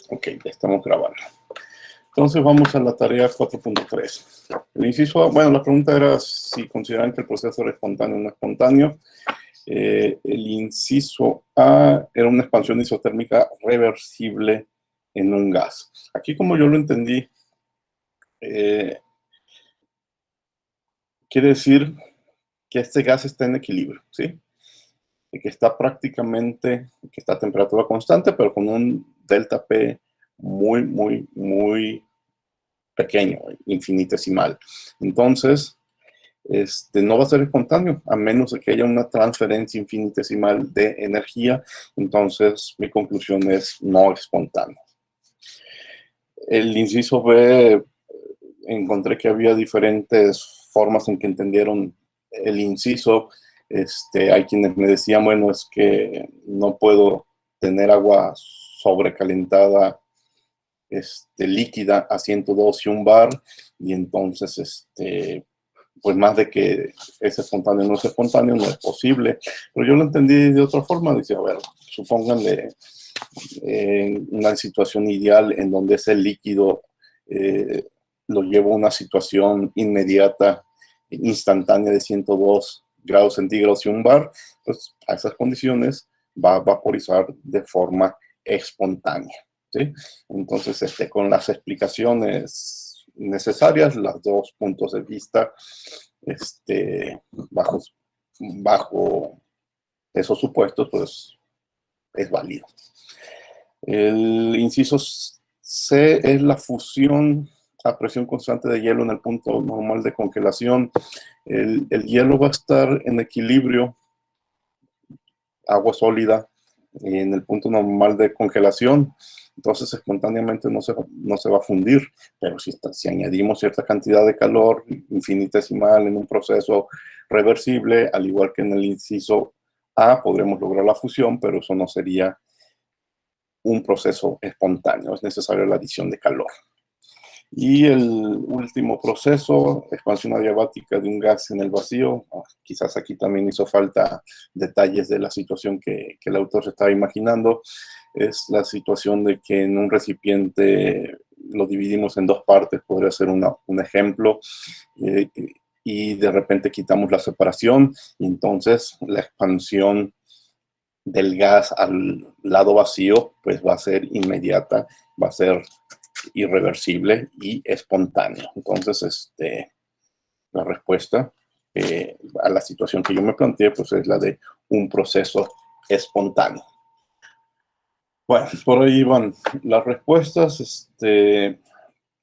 Ok, ya estamos grabando. Entonces vamos a la tarea 4.3. El inciso A, bueno, la pregunta era si consideran que el proceso era espontáneo o no espontáneo. El inciso A era una expansión isotérmica reversible en un gas. Aquí, como yo lo entendí, quiere decir que este gas está en equilibrio, ¿sí? Y que está prácticamente, que está a temperatura constante, pero con un delta P muy pequeño, infinitesimal. Entonces, no va a ser espontáneo, a menos de que haya una transferencia infinitesimal de energía. Entonces, mi conclusión es no espontáneo. El inciso B, encontré que había diferentes formas en que entendieron el inciso. Hay quienes me decían, bueno, es que no puedo tener agua sobrecalentada, líquida a 102 bar, y entonces, pues más de que es espontáneo o no es espontáneo, no es posible. Pero yo lo entendí de otra forma. Dice, a ver, supónganle una situación ideal en donde ese líquido lo llevo a una situación inmediata, instantánea de 102 grados centígrados y 1 bar, pues a esas condiciones va a vaporizar de forma espontánea, ¿sí? Entonces, con las explicaciones necesarias, los dos puntos de vista, bajo esos supuestos, pues es válido. El inciso C es la fusión a presión constante de hielo en el punto normal de congelación. El hielo va a estar en equilibrio, agua sólida, en el punto normal de congelación. Entonces, espontáneamente no se va a fundir, pero si añadimos cierta cantidad de calor infinitesimal en un proceso reversible, al igual que en el inciso A, podremos lograr la fusión, pero eso no sería un proceso espontáneo, es necesaria la adición de calor. Y el último proceso, expansión adiabática de un gas en el vacío. Quizás aquí también hizo falta detalles de la situación que el autor se estaba imaginando. Es la situación de que en un recipiente lo dividimos en dos partes, podría ser un ejemplo, y de repente quitamos la separación, y entonces la expansión del gas al lado vacío pues va a ser inmediata, va a ser irreversible y espontáneo. Entonces, la respuesta a la situación que yo me planteé, pues es la de un proceso espontáneo. Bueno, por ahí van las respuestas.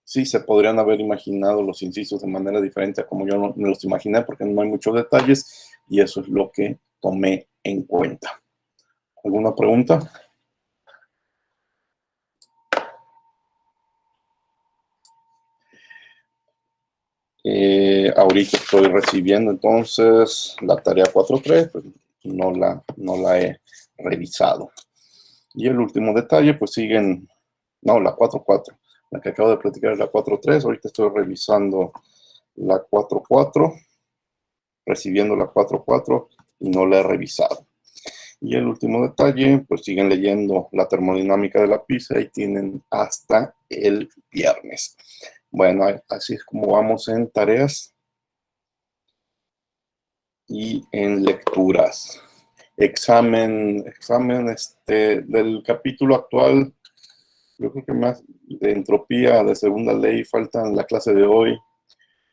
Sí, se podrían haber imaginado los incisos de manera diferente a como yo no me los imaginé, porque no hay muchos detalles, y eso es lo que tomé en cuenta. ¿Alguna pregunta? Ahorita estoy recibiendo entonces la tarea 4.3, pues no la he revisado. Y el último detalle, pues siguen, no, la 4.4, la que acabo de platicar es la 4.3, ahorita estoy revisando la 4.4, recibiendo la 4.4 y no la he revisado. Y el último detalle, pues siguen leyendo la termodinámica de la pizza y tienen hasta el viernes. Bueno, así es como vamos en tareas y en lecturas. Examen del capítulo actual, yo creo que más de entropía, de segunda ley, faltan la clase de hoy,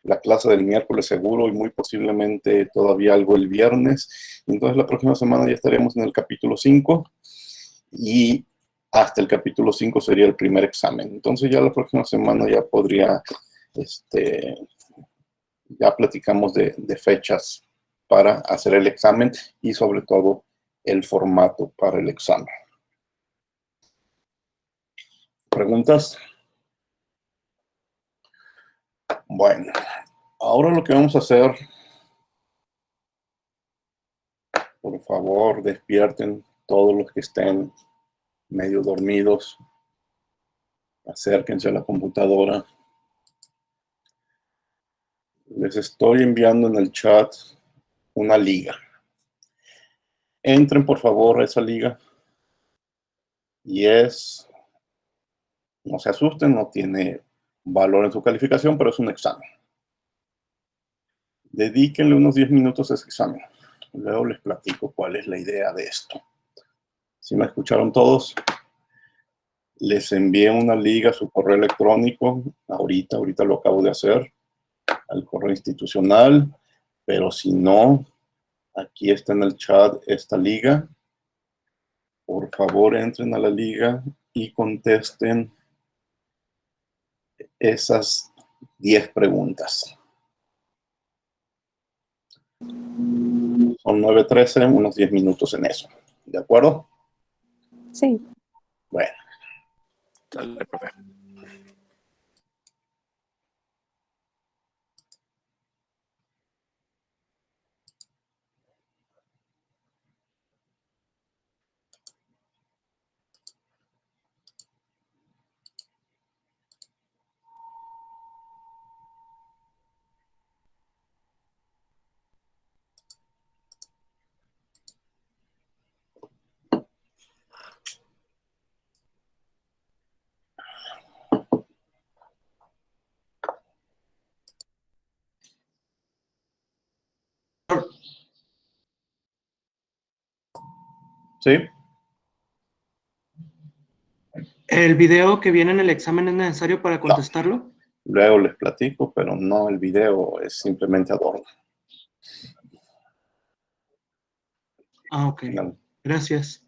la clase del miércoles seguro, y muy posiblemente todavía algo el viernes. Entonces la próxima semana ya estaremos en el capítulo 5, y hasta el capítulo 5 sería el primer examen. Entonces ya la próxima semana ya podría, ya platicamos de fechas para hacer el examen, y sobre todo el formato para el examen. ¿Preguntas? Bueno, ahora lo que vamos a hacer, por favor, despierten todos los que estén medio dormidos, acérquense a la computadora. Les estoy enviando en el chat una liga. Entren por favor a esa liga, y es No se asusten, no tiene valor en su calificación, pero es un examen. Dedíquenle unos 10 minutos a ese examen. Luego les platico cuál es la idea de esto. ¿Sí me escucharon todos? Les envié una liga a su correo electrónico. Ahorita lo acabo de hacer. Al correo institucional. Pero si no, aquí está en el chat esta liga. Por favor, entren a la liga y contesten esas 10 preguntas. Son 9:13, unos 10 minutos en eso. ¿De acuerdo? Sí. Bueno. Dale, profe. ¿Sí? ¿El video que viene en el examen es necesario para contestarlo? Luego les platico, pero no, el video es simplemente adorno. Ah, ok. Gracias.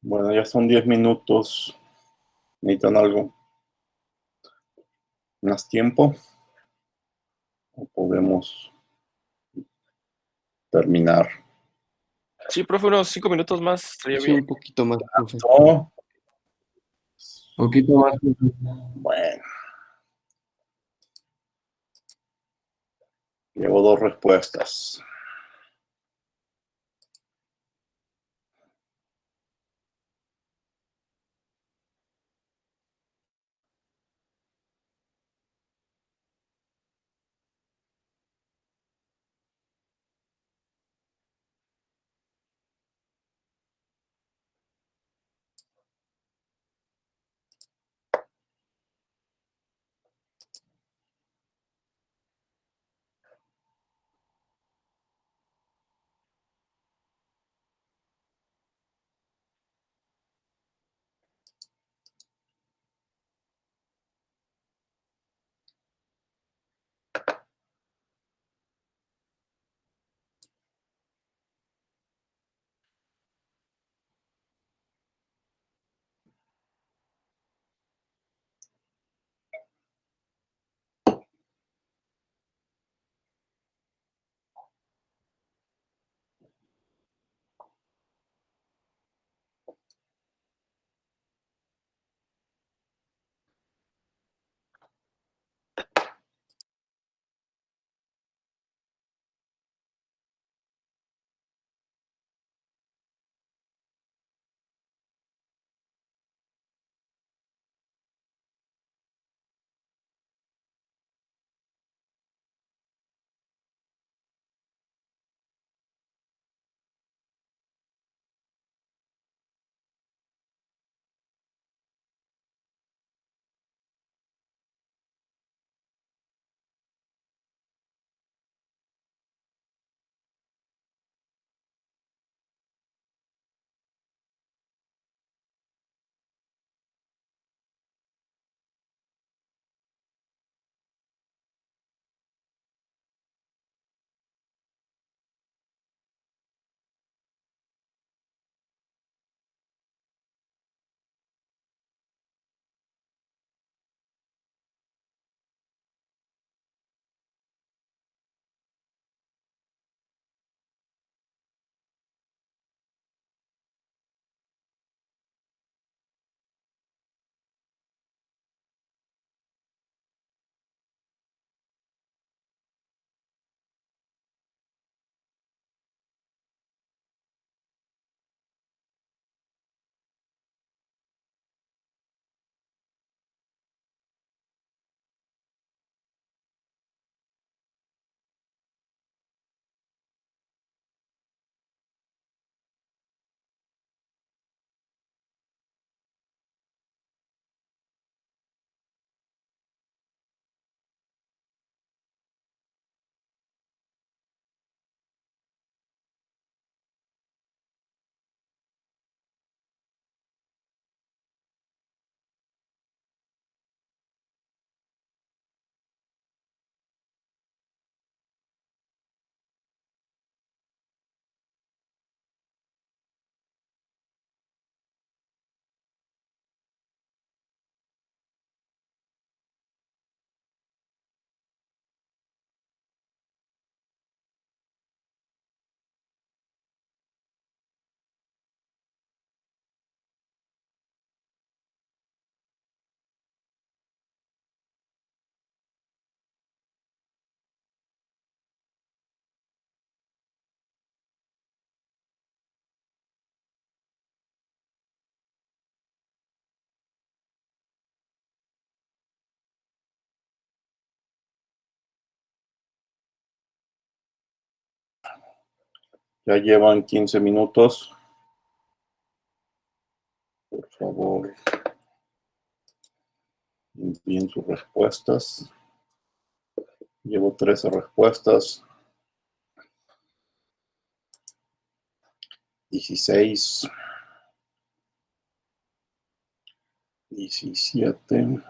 Bueno, ya son 10 minutos. ¿Necesitan algo más tiempo? ¿O podemos terminar? Sí, profe, unos 5 minutos más estaría Sí, bien. un poquito más, profe. No. Un poquito más, profe. Bueno. Llevo 2 respuestas. Ya llevan 15 minutos. Por favor, envíen sus respuestas. Llevo 13 respuestas. 16. 17.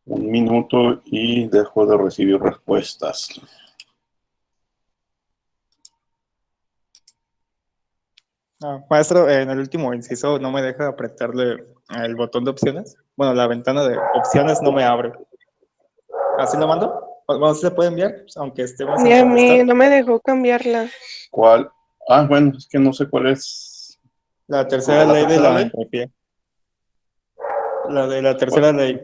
Un minuto y dejo de recibir respuestas. Maestro, en el último inciso no me deja apretarle el botón de opciones. Bueno, la ventana de opciones no me abre. ¿Así lo mando? Bueno, ¿sí se puede enviar? Aunque estemos Ni sin a mí contestar. no me dejó cambiarla. ¿Cuál? Ah, bueno, es que no sé cuál es. La tercera ¿La ley de tercera la ley? entropía. La de la tercera ley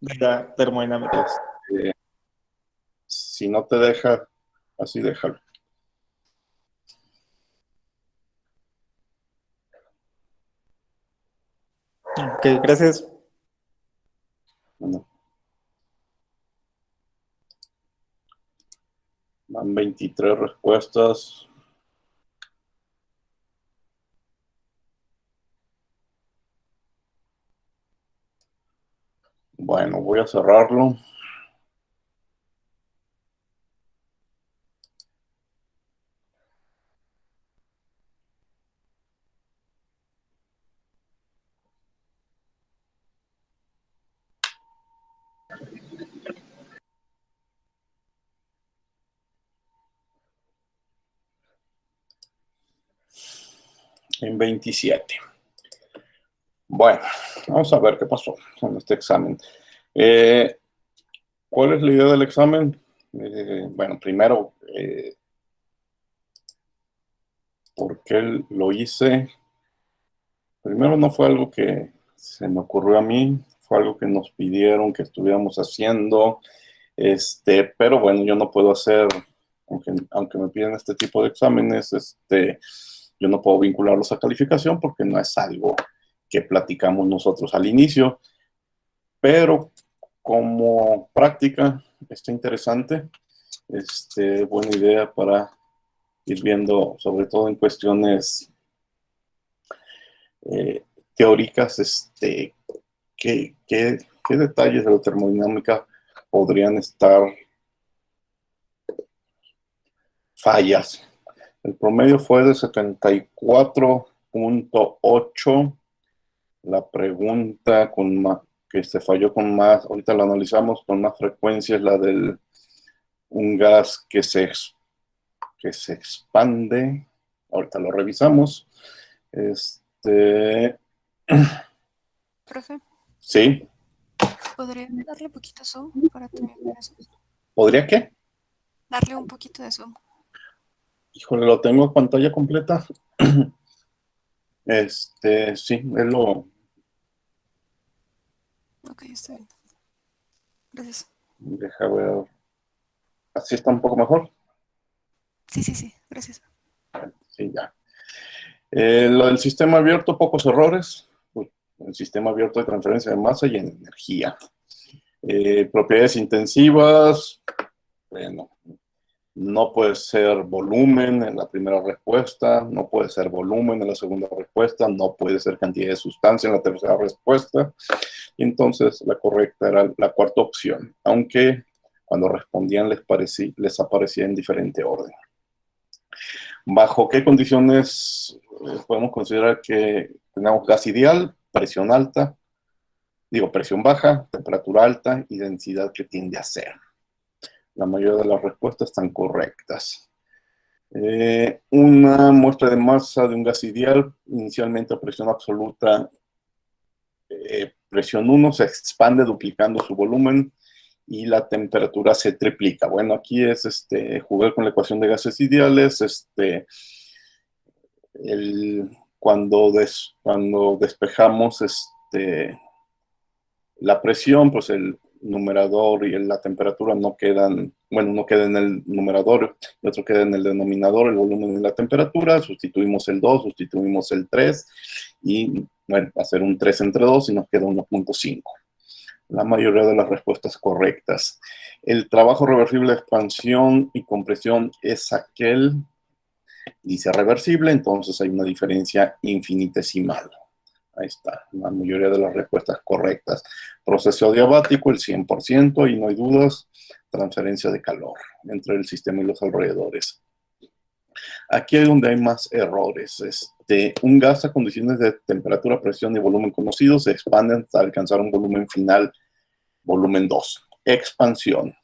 de la termodinámica. Si no te deja, así déjalo. Ok, gracias. Bueno. Van 23 respuestas. Bueno, voy a cerrarlo. En 27. Bueno, vamos a ver qué pasó con este examen. ¿Cuál es la idea del examen? Bueno, primero, ¿por qué lo hice? Primero no fue algo que se me ocurrió a mí, fue algo que nos pidieron que estuviéramos haciendo. Pero bueno, yo no puedo hacer, aunque me piden este tipo de exámenes, yo no puedo vincularlos a calificación porque no es algo que platicamos nosotros al inicio, pero como práctica está interesante, buena idea para ir viendo, sobre todo en cuestiones teóricas, qué detalles de la termodinámica podrían estar fallas. El promedio fue de 74.8. La pregunta que se falló con más, ahorita lo analizamos con más frecuencia, es la del un gas que se expande. Ahorita lo revisamos. Profe, Sí. ¿podría darle poquito zoom para también ver eso? ¿Podría qué? Darle un poquito de zoom. Híjole, lo tengo en pantalla completa. Sí, es lo... Ok, está bien. Gracias. Deja ver. ¿Así está un poco mejor? Sí, gracias. Sí, ya. Lo del sistema abierto, pocos errores. El sistema abierto de transferencia de masa y en energía. Propiedades intensivas, bueno, no puede ser volumen en la primera respuesta, no puede ser volumen en la segunda respuesta, no puede ser cantidad de sustancia en la tercera respuesta. Y entonces la correcta era la cuarta opción, aunque cuando respondían les aparecía en diferente orden. ¿Bajo qué condiciones podemos considerar que tenemos gas ideal? Presión alta, presión baja, temperatura alta y densidad que tiende a cero. La mayoría de las respuestas están correctas. Una muestra de masa de un gas ideal, inicialmente a presión absoluta, presión 1, se expande duplicando su volumen y la temperatura se triplica. Bueno, aquí es jugar con la ecuación de gases ideales. Cuando despejamos la presión, pues el numerador y la temperatura no quedan, bueno, uno queda en el numerador y otro queda en el denominador, el volumen y la temperatura. Sustituimos el 2, sustituimos el 3 y, bueno, va a ser un 3 entre 2 y nos queda 1.5. La mayoría de las respuestas correctas. El trabajo reversible de expansión y compresión es aquel, dice reversible, entonces hay una diferencia infinitesimal. Ahí está, la mayoría de las respuestas correctas. Proceso adiabático, el 100%, y no hay dudas. Transferencia de calor entre el sistema y los alrededores. Aquí es donde hay más errores. Un gas a condiciones de temperatura, presión y volumen conocidos se expande hasta alcanzar un volumen final volumen 2, expansión.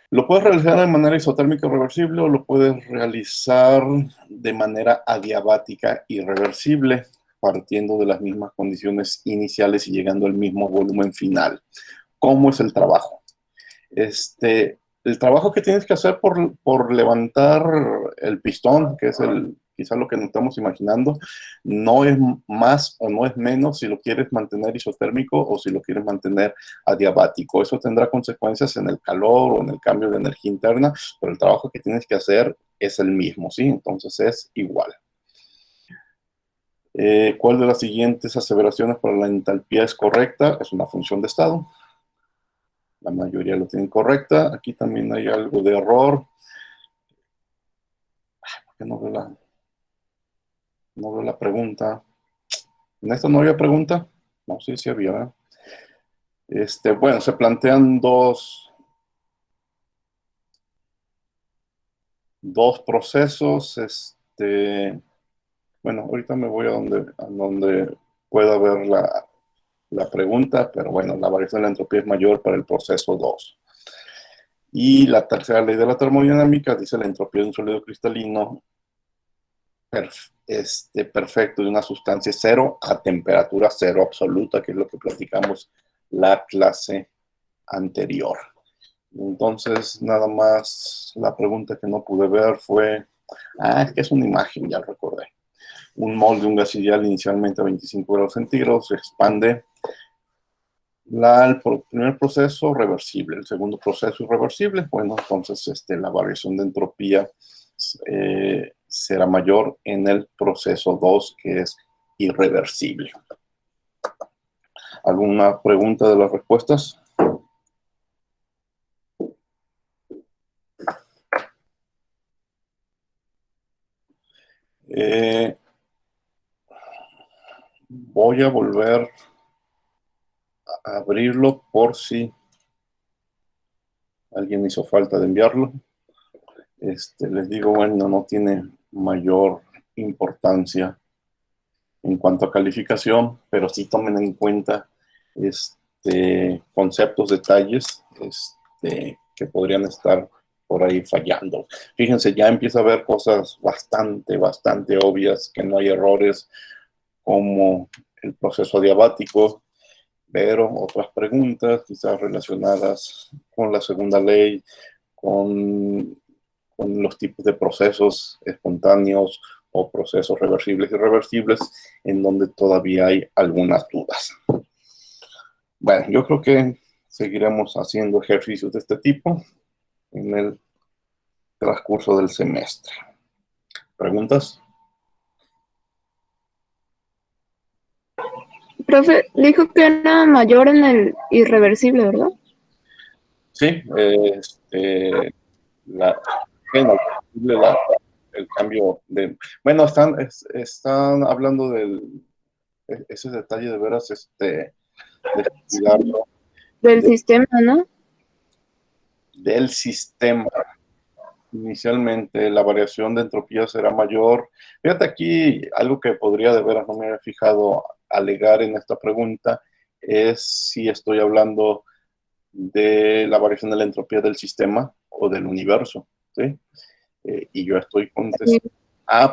Lo puedes realizar de manera isotérmica reversible o lo puedes realizar de manera adiabática irreversible, partiendo de las mismas condiciones iniciales y llegando al mismo volumen final. ¿Cómo es el trabajo? El trabajo que tienes que hacer por levantar el pistón, que es quizás lo que nos estamos imaginando, no es más o no es menos si lo quieres mantener isotérmico o si lo quieres mantener adiabático. Eso tendrá consecuencias en el calor o en el cambio de energía interna, pero el trabajo que tienes que hacer es el mismo, ¿sí? Entonces es igual. ¿Cuál de las siguientes aseveraciones para la entalpía es correcta? Es una función de estado. La mayoría lo tienen correcta. Aquí también hay algo de error. ¿Por qué no veo la pregunta? ¿En esta no había pregunta? No, sí había, ¿verdad? Bueno, se plantean dos procesos. Bueno, ahorita me voy a donde pueda ver la pregunta, pero bueno, la variación de la entropía es mayor para el proceso 2. Y la tercera ley de la termodinámica dice la entropía de un sólido cristalino perfecto de una sustancia cero a temperatura cero absoluta, que es lo que platicamos la clase anterior. Entonces, nada más la pregunta que no pude ver fue, es que es una imagen, ya recordé. Un mol de un gas ideal inicialmente a 25 grados centígrados se expande. El primer proceso reversible, el segundo proceso irreversible. Bueno, entonces la variación de entropía será mayor en el proceso 2, que es irreversible. ¿Alguna pregunta de las respuestas? Voy a volver a abrirlo por si alguien hizo falta de enviarlo. Les digo, bueno, no tiene mayor importancia en cuanto a calificación, pero sí tomen en cuenta conceptos, detalles que podrían estar por ahí fallando. Fíjense, ya empieza a haber cosas bastante obvias, que no hay errores, como el proceso adiabático, pero otras preguntas quizás relacionadas con la segunda ley, con los tipos de procesos espontáneos o procesos reversibles y irreversibles, en donde todavía hay algunas dudas. Bueno, yo creo que seguiremos haciendo ejercicios de este tipo en el transcurso del semestre. ¿Preguntas? Profe, dijo que era mayor en el irreversible, ¿verdad? Sí, el cambio de... Bueno, están hablando ese detalle de veras, de estudiarlo. Del sistema, ¿no? Del sistema. Inicialmente la variación de entropía será mayor. Fíjate aquí, algo que podría de veras no me había fijado alegar en esta pregunta es si estoy hablando de la variación de la entropía del sistema o del universo, ¿sí? Y yo estoy contestando,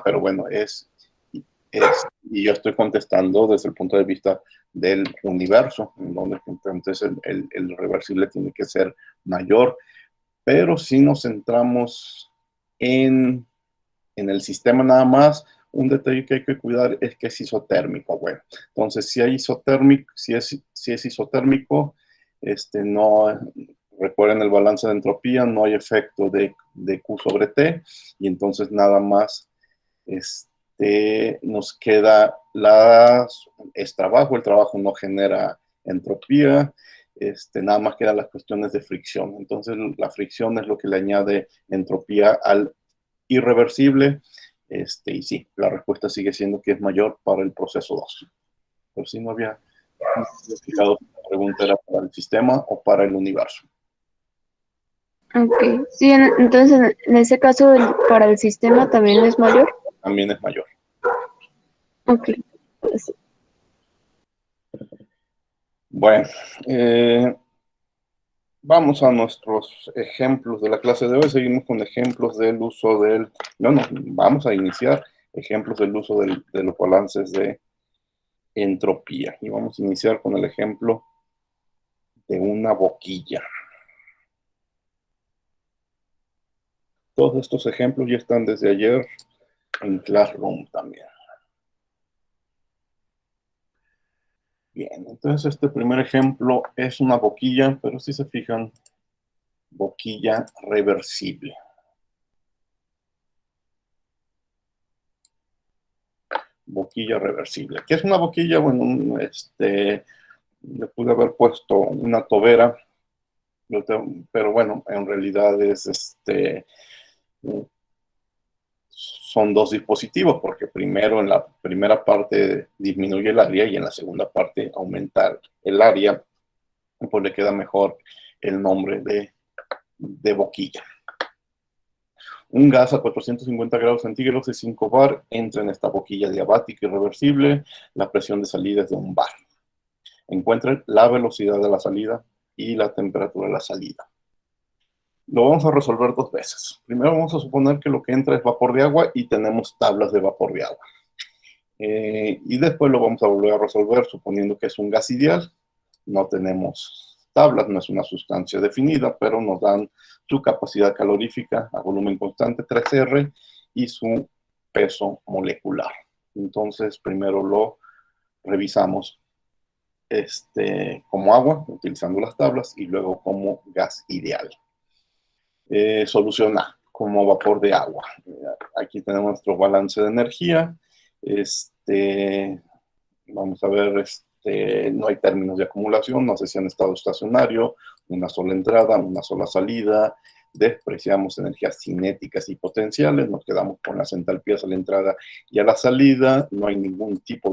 pero bueno, y yo estoy contestando desde el punto de vista del universo, en donde entonces el reversible tiene que ser mayor. Pero si nos centramos en el sistema nada más, un detalle que hay que cuidar es que es isotérmico. Bueno, entonces si es isotérmico, no, recuerden el balance de entropía, no hay efecto de Q sobre T, y entonces nada más nos queda es trabajo, el trabajo no genera entropía. Nada más quedan las cuestiones de fricción. Entonces la fricción es lo que le añade entropía al irreversible. Y sí, la respuesta sigue siendo que es mayor para el proceso 2. Pero sí no había fijado si la pregunta era para el sistema o para el universo. Ok, sí, entonces en ese caso para el sistema también es mayor. También es mayor. Ok. Bueno, vamos a nuestros ejemplos de la clase de hoy. Seguimos con ejemplos del uso del... No, vamos a iniciar ejemplos del uso de los balances de entropía. Y vamos a iniciar con el ejemplo de una boquilla. Todos estos ejemplos ya están desde ayer en Classroom también. Bien, entonces este primer ejemplo es una boquilla, pero si se fijan, boquilla reversible. Boquilla reversible. ¿Qué es una boquilla? Bueno, le pude haber puesto una tobera, pero bueno, en realidad es son dos dispositivos, porque primero en la primera parte disminuye el área y en la segunda parte aumenta el área, pues le queda mejor el nombre de boquilla. Un gas a 450 grados centígrados de 5 bar entra en esta boquilla diabática irreversible. La presión de salida es de 1 bar. Encuentren la velocidad de la salida y la temperatura de la salida. Lo vamos a resolver dos veces. Primero vamos a suponer que lo que entra es vapor de agua y tenemos tablas de vapor de agua. Y después lo vamos a volver a resolver suponiendo que es un gas ideal. No tenemos tablas, no es una sustancia definida, pero nos dan su capacidad calorífica a volumen constante, 3R, y su peso molecular. Entonces, primero lo revisamos como agua, utilizando las tablas, y luego como gas ideal. Solución A, como vapor de agua. Aquí tenemos nuestro balance de energía. Vamos a ver, no hay términos de acumulación, no sé si en estado estacionario, una sola entrada, una sola salida. Despreciamos energías cinéticas y potenciales, nos quedamos con las entalpías a la entrada y a la salida. No hay ningún tipo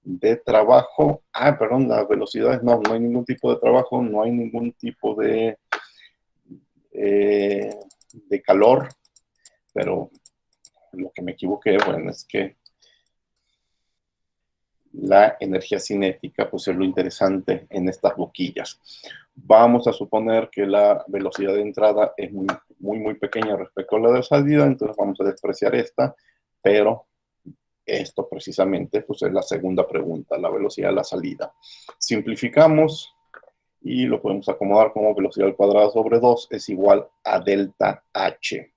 de trabajo. Perdón, las velocidades, no hay ningún tipo de trabajo, no hay ningún tipo de calor, pero lo que me equivoqué, bueno, es que la energía cinética, pues es lo interesante en estas boquillas. Vamos a suponer que la velocidad de entrada es muy pequeña respecto a la de salida, entonces vamos a despreciar esta, pero esto precisamente pues es la segunda pregunta, la velocidad de la salida. Simplificamos y lo podemos acomodar como velocidad al cuadrado sobre 2 es igual a delta H.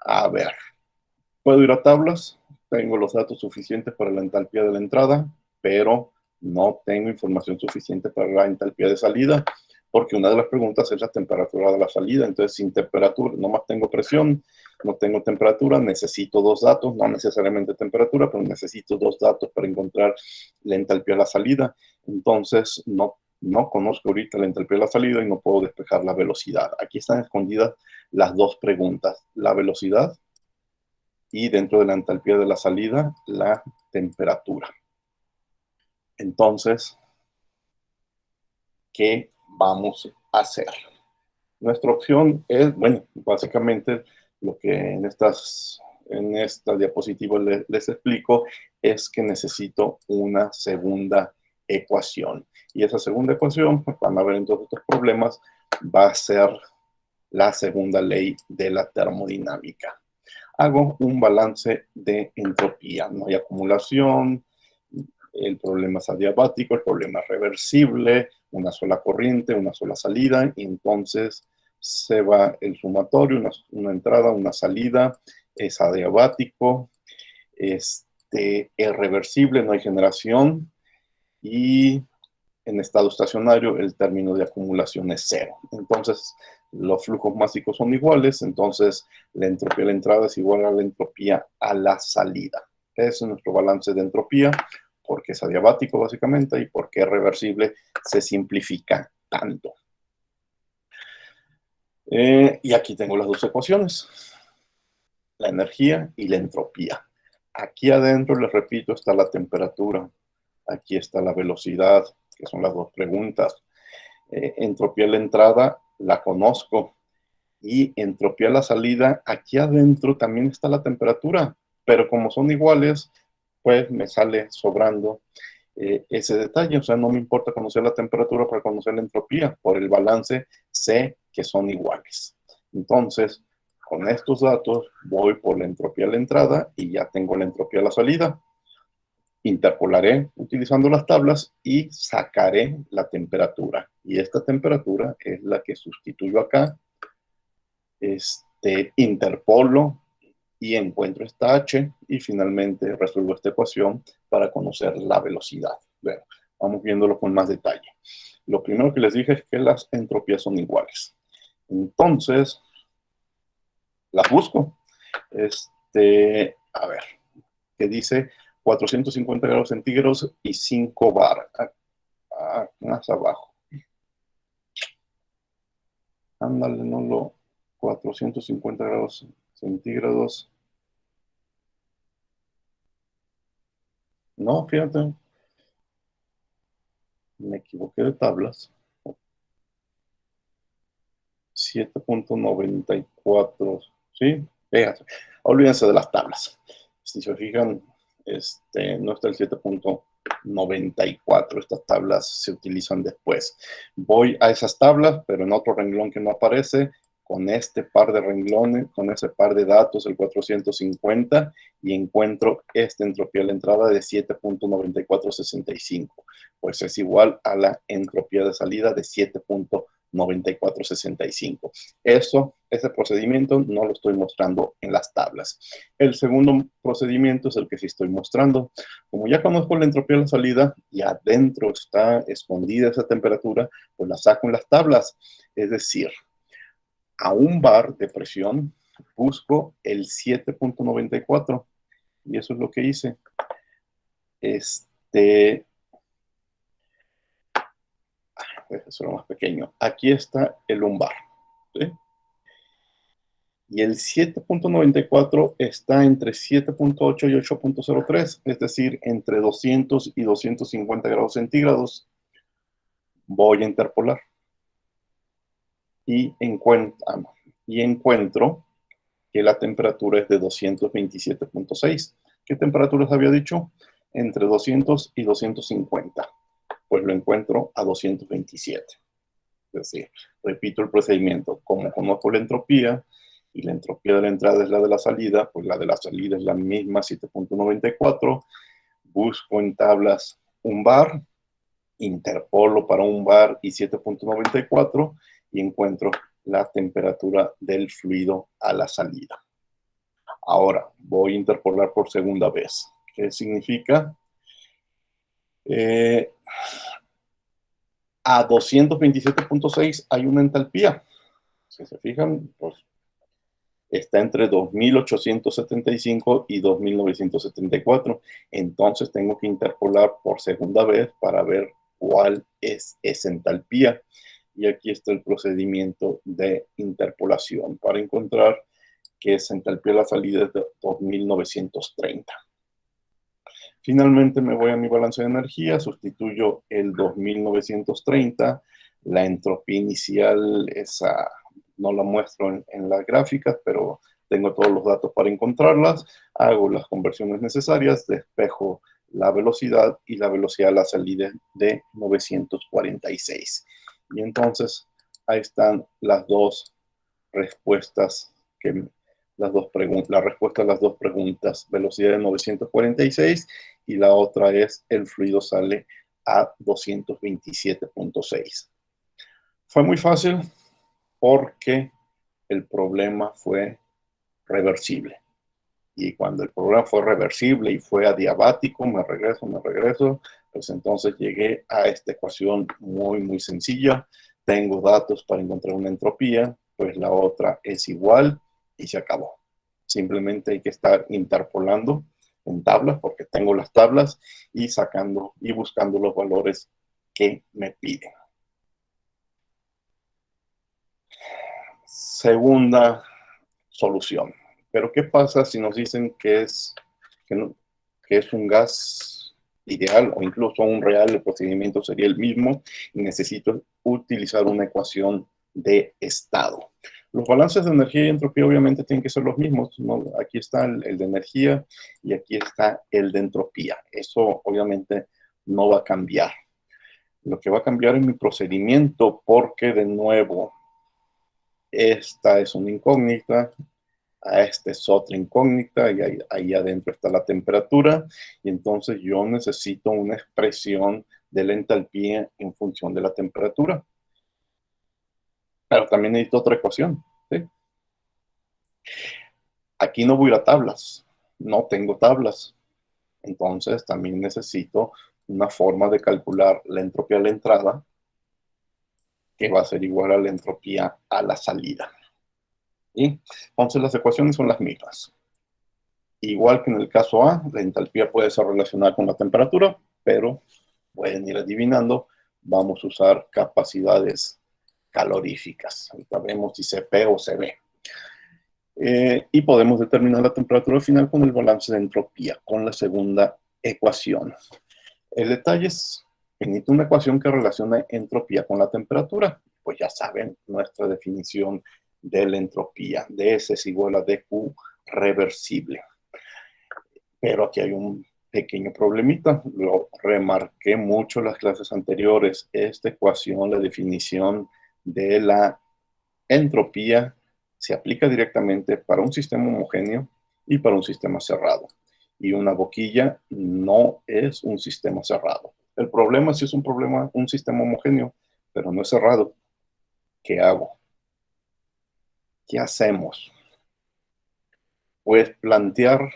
A ver, ¿puedo ir a tablas? Tengo los datos suficientes para la entalpía de la entrada, pero no tengo información suficiente para la entalpía de salida, porque una de las preguntas es la temperatura de la salida. Entonces, sin temperatura, nomás tengo presión, no tengo temperatura, necesito dos datos, no necesariamente temperatura, pero necesito dos datos para encontrar la entalpía de la salida. Entonces, no conozco ahorita la entalpía de la salida y no puedo despejar la velocidad. Aquí están escondidas las dos preguntas, la velocidad y dentro de la entalpía de la salida, la temperatura. Entonces, ¿qué vamos a hacer? Nuestra opción es, bueno, básicamente lo que en esta diapositiva les explico es que necesito una segunda ecuación. Y esa segunda ecuación, pues van a ver en todos estos problemas, va a ser la segunda ley de la termodinámica. Hago un balance de entropía. No hay acumulación, el problema es adiabático, el problema es reversible, una sola corriente, una sola salida, y entonces se va el sumatorio, una entrada, una salida, es adiabático, es reversible, no hay generación, y en estado estacionario el término de acumulación es 0. Entonces, los flujos másicos son iguales, entonces la entropía de la entrada es igual a la entropía a la salida. Ese es nuestro balance de entropía, porque es adiabático básicamente y porque es reversible, se simplifica tanto. Y aquí tengo las dos ecuaciones, la energía y la entropía. Aquí adentro, les repito, está la temperatura, aquí está la velocidad, que son las dos preguntas. Entropía de la entrada la conozco, y entropía de la salida, aquí adentro también está la temperatura, pero como son iguales, pues me sale sobrando ese detalle. O sea, no me importa conocer la temperatura para conocer la entropía. Por el balance sé que son iguales. Entonces, con estos datos voy por la entropía a la entrada y ya tengo la entropía a la salida. Interpolaré utilizando las tablas y sacaré la temperatura. Y esta temperatura es la que sustituyo acá. Interpolo y encuentro esta h y finalmente resuelvo esta ecuación para conocer la velocidad. Bueno, vamos viéndolo con más detalle. Lo primero que les dije es que las entropías son iguales. Entonces, las busco. A ver, que dice 450 grados centígrados y 5 bar. Más abajo. Ándale, no lo... 450 grados centígrados. No, fíjate. Me equivoqué de tablas. 7.94. ¿Sí? Fíjate. Olvídense de las tablas. Si se fijan, no está el 7.94. Estas tablas se utilizan después. Voy a esas tablas, pero en otro renglón que no aparece, con este par de renglones, con ese par de datos, el 450, y encuentro esta entropía a la entrada de 7.9465. Pues es igual a la entropía de salida de 7.9465. Ese procedimiento no lo estoy mostrando en las tablas. El segundo procedimiento es el que sí estoy mostrando. Como ya conozco la entropía de la salida y adentro está escondida esa temperatura, pues la saco en las tablas. Es decir, a 1 bar de presión busco el 7.94 y eso es lo que hice. Eso era más pequeño. Aquí está el 1 bar. ¿Sí? Y el 7.94 está entre 7.8 y 8.03, es decir, entre 200 y 250 grados centígrados. Voy a interpolar. Y encuentro que la temperatura es de 227.6. ¿Qué temperaturas había dicho? Entre 200 y 250. Pues lo encuentro a 227. Es decir, repito el procedimiento. Como conozco la entropía y la entropía de la entrada es la de la salida, pues la de la salida es la misma, 7.94. Busco en tablas 1 bar, interpolo para 1 bar y 7.94 y encuentro la temperatura del fluido a la salida. Ahora voy a interpolar por segunda vez. ¿Qué significa? A 227.6 hay una entalpía. Si se fijan, pues está entre 2.875 y 2.974. Entonces tengo que interpolar por segunda vez para ver cuál es esa entalpía. Y aquí está el procedimiento de interpolación para encontrar que esa entalpía de la salida es de 2.930. Finalmente me voy a mi balance de energía, sustituyo el 2.930, la entropía inicial, esa no la muestro en las gráficas, pero tengo todos los datos para encontrarlas, hago las conversiones necesarias, despejo la velocidad y la velocidad a la salida de 946. Y entonces ahí están las dos respuestas la respuesta a las dos preguntas, velocidad de 946 y la otra es el fluido sale a 227.6. Fue muy fácil porque el problema fue reversible. Y cuando el problema fue reversible y fue adiabático, me regreso, pues entonces llegué a esta ecuación muy, muy sencilla. Tengo datos para encontrar una entropía, pues la otra es igual y se acabó. Simplemente hay que estar interpolando en tablas porque tengo las tablas y sacando y buscando los valores que me piden. Segunda solución. Pero ¿qué pasa si nos dicen que es un gas ideal o incluso un real? El procedimiento sería el mismo y necesito utilizar una ecuación de estado. Los balances de energía y entropía obviamente tienen que ser los mismos, ¿no? Aquí está el de energía y aquí está el de entropía. Eso obviamente no va a cambiar. Lo que va a cambiar es mi procedimiento, porque de nuevo, esta es una incógnita, a esta es otra incógnita, y ahí adentro está la temperatura, y entonces yo necesito una expresión de la entalpía en función de la temperatura. Pero también necesito otra ecuación, ¿sí? Aquí no voy a ir a tablas, no tengo tablas. Entonces también necesito una forma de calcular la entropía a la entrada, que va a ser igual a la entropía a la salida. ¿Sí? Entonces las ecuaciones son las mismas. Igual que en el caso A, la entalpía puede ser relacionada con la temperatura, pero pueden ir adivinando, vamos a usar capacidades caloríficas. Ahorita vemos si CP o CB. Y podemos determinar la temperatura final con el balance de entropía, con la segunda ecuación. El detalle es que necesito una ecuación que relacione entropía con la temperatura. Pues ya saben nuestra definición de la entropía. ds es igual a dq reversible. Pero aquí hay un pequeño problemita. Lo remarqué mucho en las clases anteriores. Esta ecuación, la definición de la entropía, se aplica directamente para un sistema homogéneo y para un sistema cerrado. Y una boquilla no es un sistema cerrado. El problema sí es un sistema homogéneo, pero no es cerrado. ¿Qué hago? ¿Qué hacemos? Pues plantear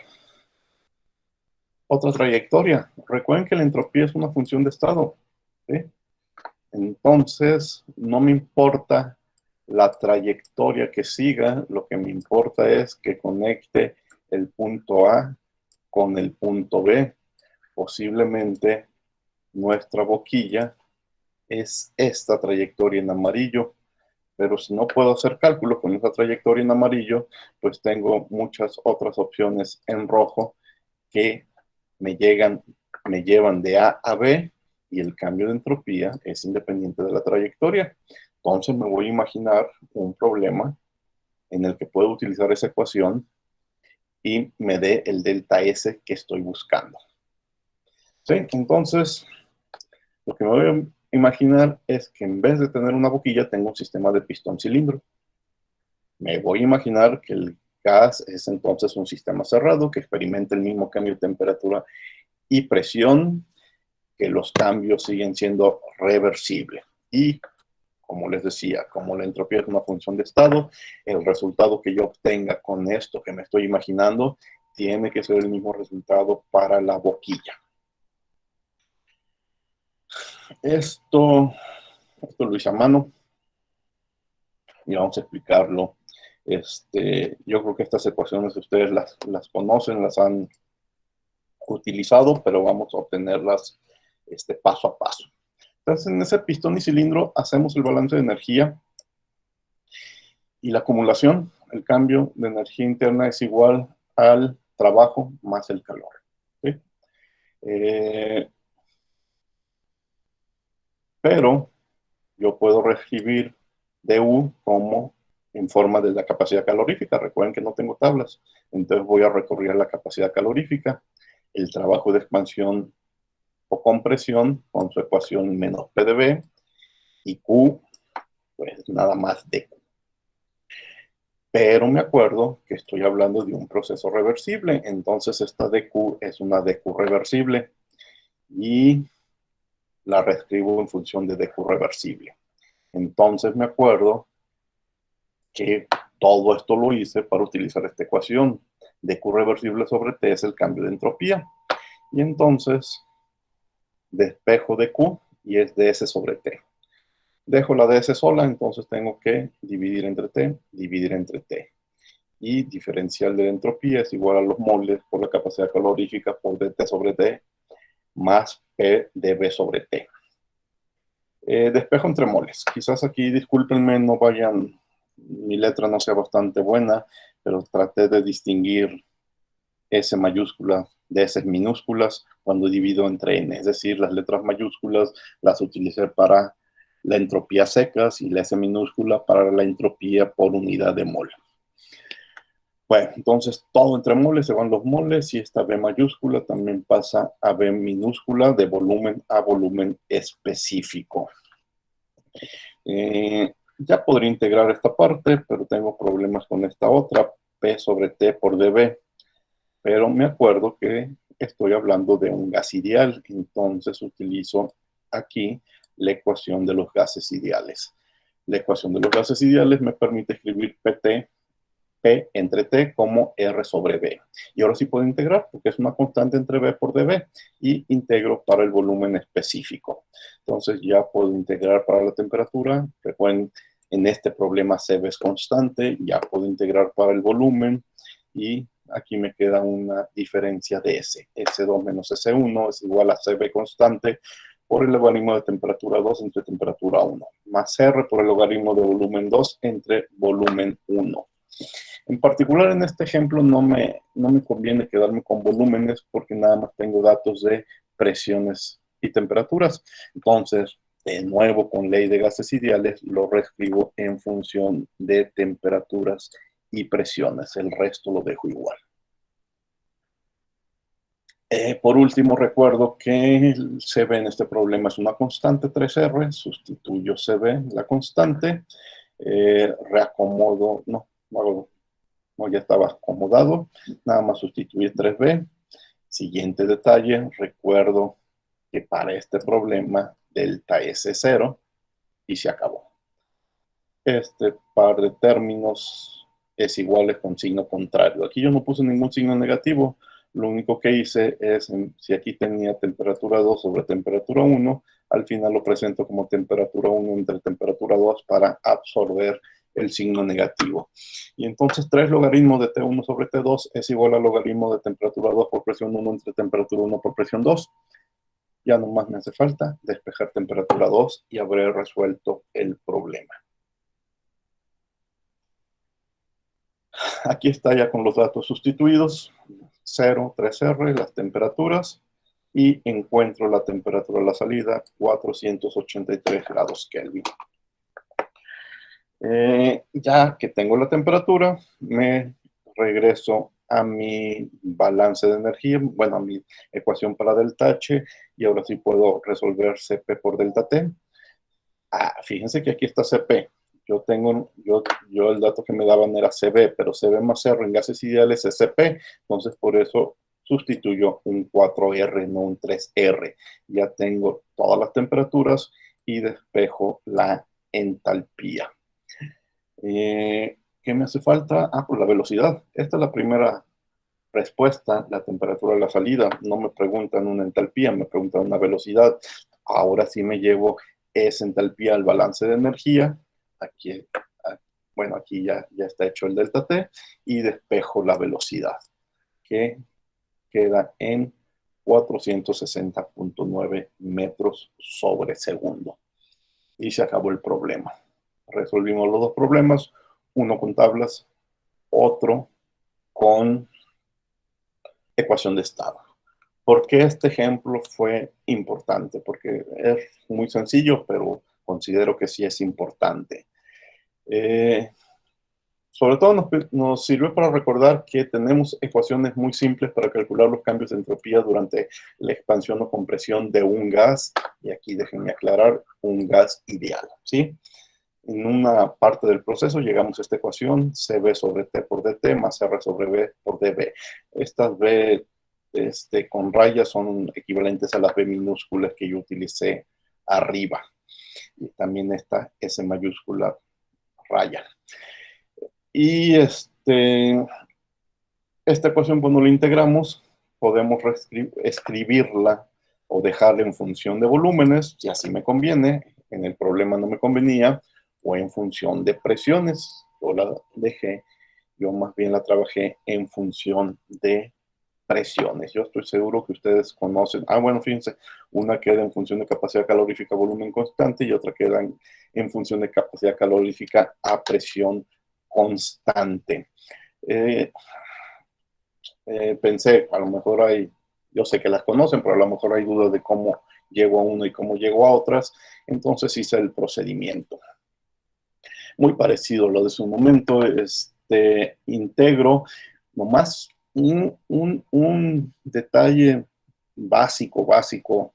otra trayectoria. Recuerden que la entropía es una función de estado, ¿sí? Entonces, no me importa la trayectoria que siga, lo que me importa es que conecte el punto A con el punto B. Posiblemente nuestra boquilla es esta trayectoria en amarillo, pero si no puedo hacer cálculo con esta trayectoria en amarillo, pues tengo muchas otras opciones en rojo que me llevan de A a B, y el cambio de entropía es independiente de la trayectoria. Entonces me voy a imaginar un problema en el que puedo utilizar esa ecuación y me dé el delta S que estoy buscando. ¿Sí? Entonces, lo que me voy a imaginar es que en vez de tener una boquilla, tengo un sistema de pistón-cilindro. Me voy a imaginar que el gas es entonces un sistema cerrado que experimenta el mismo cambio de temperatura y presión, que los cambios siguen siendo reversibles. Y, como les decía, como la entropía es una función de estado, el resultado que yo obtenga con esto que me estoy imaginando tiene que ser el mismo resultado para la boquilla. Esto lo hice a mano y vamos a explicarlo. Yo creo que estas ecuaciones ustedes las conocen, las han utilizado, pero vamos a obtenerlas paso a paso. Entonces, en ese pistón y cilindro hacemos el balance de energía y la acumulación. El cambio de energía interna es igual al trabajo más el calor. ¿Sí? Pero yo puedo reescribir dU como en forma de la capacidad calorífica. Recuerden que no tengo tablas, entonces voy a recurrir a la capacidad calorífica. El trabajo de expansión o compresión con su ecuación menos P de B, y Q, pues nada más dQ. Pero me acuerdo que estoy hablando de un proceso reversible, entonces esta dQ es una dQ reversible y la reescribo en función de dQ reversible. Entonces me acuerdo que todo esto lo hice para utilizar esta ecuación. dQ reversible sobre T es el cambio de entropía. Y entonces despejo dQ y es ds sobre T. Dejo la ds sola, entonces tengo que dividir entre T, dividir entre T. Y diferencial de la entropía es igual a los moles por la capacidad calorífica por dt sobre T más P de B sobre T. Despejo entre moles. Quizás aquí, discúlpenme, no vayan, mi letra no sea bastante buena, pero traté de distinguir S mayúscula de S minúsculas cuando divido entre N. Es decir, las letras mayúsculas las utilicé para la entropía secas y la S minúscula para la entropía por unidad de mol. Bueno, entonces todo entre moles, se van los moles y esta B mayúscula también pasa a B minúscula de volumen a volumen específico. Ya podría integrar esta parte, pero tengo problemas con esta otra, P sobre T por dB. Pero me acuerdo que estoy hablando de un gas ideal, entonces utilizo aquí la ecuación de los gases ideales. La ecuación de los gases ideales me permite escribir PT, P entre T como R sobre B. Y ahora sí puedo integrar porque es una constante entre B por dB y integro para el volumen específico. Entonces ya puedo integrar para la temperatura. Recuerden, en este problema CB es constante, ya puedo integrar para el volumen y aquí me queda una diferencia de S. S2 menos S1 es igual a CB constante por el logaritmo de temperatura 2 entre temperatura 1, más R por el logaritmo de volumen 2 entre volumen 1. En particular, en este ejemplo no me conviene quedarme con volúmenes porque nada más tengo datos de presiones y temperaturas. Entonces, de nuevo, con ley de gases ideales, lo reescribo en función de temperaturas y presiones. El resto lo dejo igual. Por último, recuerdo que el CB en este problema es una constante 3R. Sustituyo CB, la constante. Reacomodo, no, ya estaba acomodado. Nada más sustituir 3B. Siguiente detalle, recuerdo que para este problema delta S es 0 y se acabó. Este par de términos es igual con signo contrario. Aquí yo no puse ningún signo negativo. Lo único que hice es, si aquí tenía temperatura 2 sobre temperatura 1, al final lo presento como temperatura 1 entre temperatura 2 para absorber el signo negativo. Y entonces 3 logaritmos de T1 sobre T2 es igual al logaritmo de temperatura 2 por presión 1 entre temperatura 1 por presión 2. Ya nomás me hace falta despejar temperatura 2 y habré resuelto el problema. Aquí está ya con los datos sustituidos. 0, 3R, las temperaturas. Y encuentro la temperatura de la salida, 483 grados Kelvin. Ya que tengo la temperatura, me regreso a mi balance de energía, bueno, a mi ecuación para delta H, y ahora sí puedo resolver Cp por delta T. Fíjense que aquí está Cp. Yo el dato que me daban era Cb, pero Cb más R en gases ideales es Cp, entonces por eso sustituyo un 4R, no un 3R. Ya tengo todas las temperaturas y despejo la entalpía. ¿Qué me hace falta? Pues la velocidad. Esta es la primera respuesta, la temperatura de la salida. No me preguntan una entalpía, me preguntan una velocidad. Ahora sí me llevo esa entalpía al balance de energía. Aquí, bueno, aquí ya está hecho el delta T y despejo la velocidad, que queda en 460.9 metros sobre segundo. Y se acabó el problema. Resolvimos los dos problemas, uno con tablas, otro con ecuación de estado. ¿Por qué este ejemplo fue importante? Porque es muy sencillo, pero considero que sí es importante. Sobre todo nos sirve para recordar que tenemos ecuaciones muy simples para calcular los cambios de entropía durante la expansión o compresión de un gas. Y aquí déjenme aclarar, un gas ideal, ¿sí? En una parte del proceso llegamos a esta ecuación, Cb sobre T por dt más R sobre B por dB. Estas B con rayas son equivalentes a las B minúsculas que yo utilicé arriba. Y también esta S mayúscula raya. Y esta ecuación cuando la integramos, podemos escribirla o dejarla en función de volúmenes, si así me conviene. En el problema no me convenía, o en función de presiones. Yo más bien la trabajé en función de presiones. Yo estoy seguro que ustedes conocen. Bueno, fíjense, una queda en función de capacidad calorífica a volumen constante y otra queda en función de capacidad calorífica a presión constante. Pensé, a lo mejor yo sé que las conocen, pero a lo mejor hay dudas de cómo llego a uno y cómo llego a otras. Entonces hice el procedimiento. Muy parecido a lo de su momento. integro nomás un detalle básico.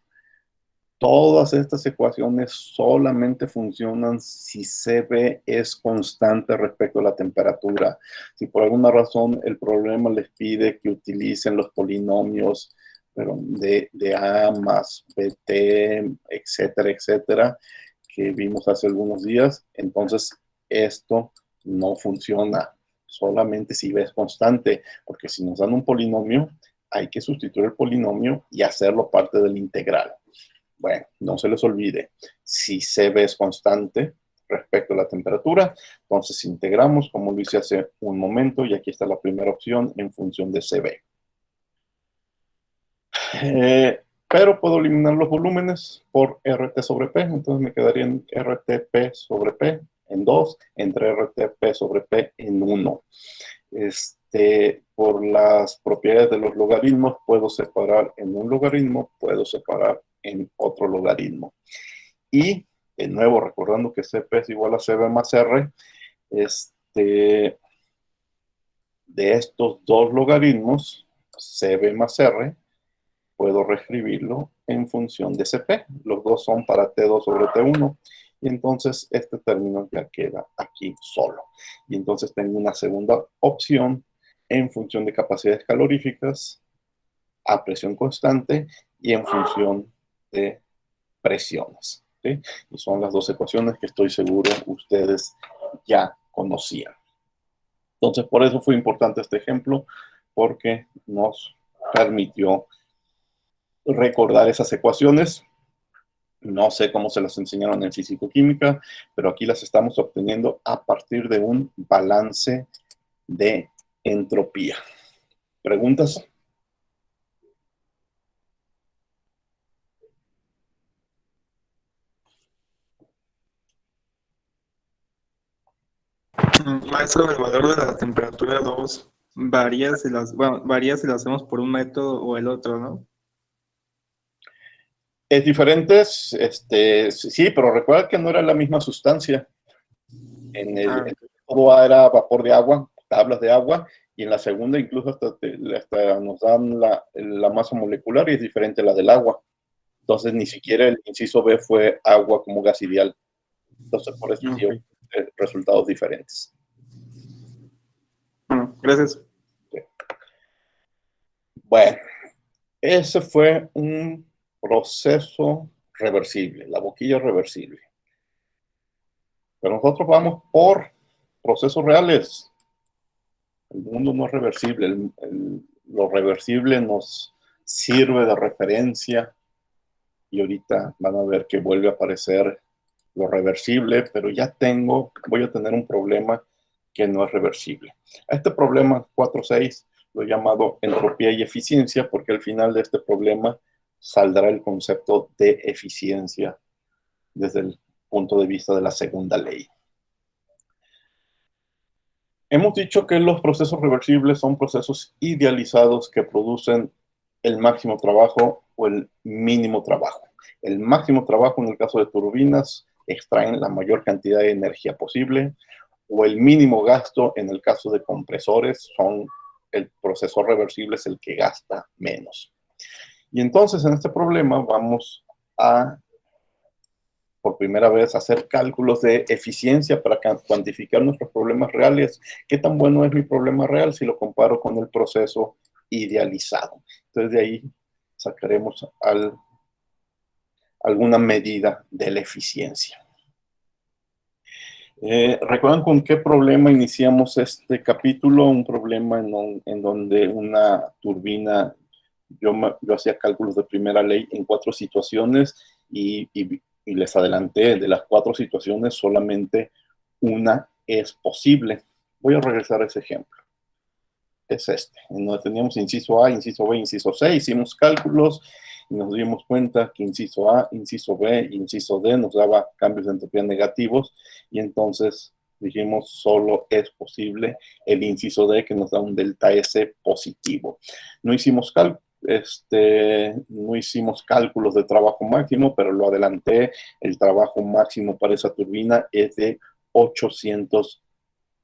Todas estas ecuaciones solamente funcionan si CB es constante respecto a la temperatura. Si por alguna razón el problema les pide que utilicen los polinomios de A más BT, etcétera, que vimos hace algunos días, entonces esto no funciona. Solamente si B es constante, porque si nos dan un polinomio, hay que sustituir el polinomio y hacerlo parte del integral. Bueno, no se les olvide, si CB es constante respecto a la temperatura, entonces integramos como lo hice hace un momento y aquí está la primera opción en función de CB. Pero puedo eliminar los volúmenes por RT sobre P, entonces me quedaría en RTP sobre P en 2, entre RTP sobre P en 1. Por las propiedades de los logaritmos, puedo separar en un logaritmo, puedo separar en otro logaritmo. Y, de nuevo, recordando que CP es igual a CB más R, de estos dos logaritmos, CB más R, puedo reescribirlo en función de CP. Los dos son para T2 sobre T1. Y entonces este término ya queda aquí solo. Y entonces tengo una segunda opción en función de capacidades caloríficas, a presión constante y en función de presiones. ¿Sí? Y son las dos ecuaciones que estoy seguro ustedes ya conocían. Entonces, por eso fue importante este ejemplo, porque nos permitió recordar esas ecuaciones. No sé cómo se las enseñaron en físico-química, pero aquí las estamos obteniendo a partir de un balance de entropía. ¿Preguntas? Maestro, el valor de la temperatura 2 varía si lo hacemos por un método o el otro, ¿no? Es diferente, sí, pero recuerda que no era la misma sustancia. En el método A era vapor de agua, tablas de agua, y en la segunda incluso hasta nos dan la masa molecular y es diferente a la del agua. Entonces ni siquiera el inciso B fue agua como gas ideal. Entonces por eso dio resultados diferentes. Bueno, gracias. Bueno, ese fue un proceso reversible, la boquilla reversible. Pero nosotros vamos por procesos reales. El mundo no es reversible. Lo reversible nos sirve de referencia. Y ahorita van a ver que vuelve a aparecer lo reversible, pero voy a tener un problema que no es reversible. A este problema 4.6 lo he llamado entropía y eficiencia, porque al final de este problema saldrá el concepto de eficiencia desde el punto de vista de la segunda ley. Hemos dicho que los procesos reversibles son procesos idealizados que producen el máximo trabajo o el mínimo trabajo. El máximo trabajo en el caso de turbinas extraen la mayor cantidad de energía posible, o el mínimo gasto en el caso de compresores, el proceso reversible es el que gasta menos. Y entonces en este problema vamos a, por primera vez, hacer cálculos de eficiencia para cuantificar nuestros problemas reales. ¿Qué tan bueno es mi problema real si lo comparo con el proceso idealizado? Entonces de ahí sacaremos alguna medida de la eficiencia. ¿Recuerdan con qué problema iniciamos este capítulo? Un problema en donde una turbina, yo hacía cálculos de primera ley en 4 situaciones y les adelanté, de las 4 situaciones solamente una es posible. Voy a regresar a ese ejemplo. Es en donde teníamos inciso A, inciso B, inciso C, hicimos cálculos y nos dimos cuenta que inciso A, inciso B, inciso D nos daba cambios de entropía negativos, y entonces dijimos solo es posible el inciso D, que nos da un delta S positivo. No hicimos cálculos de trabajo máximo, pero lo adelanté. El trabajo máximo para esa turbina es de 800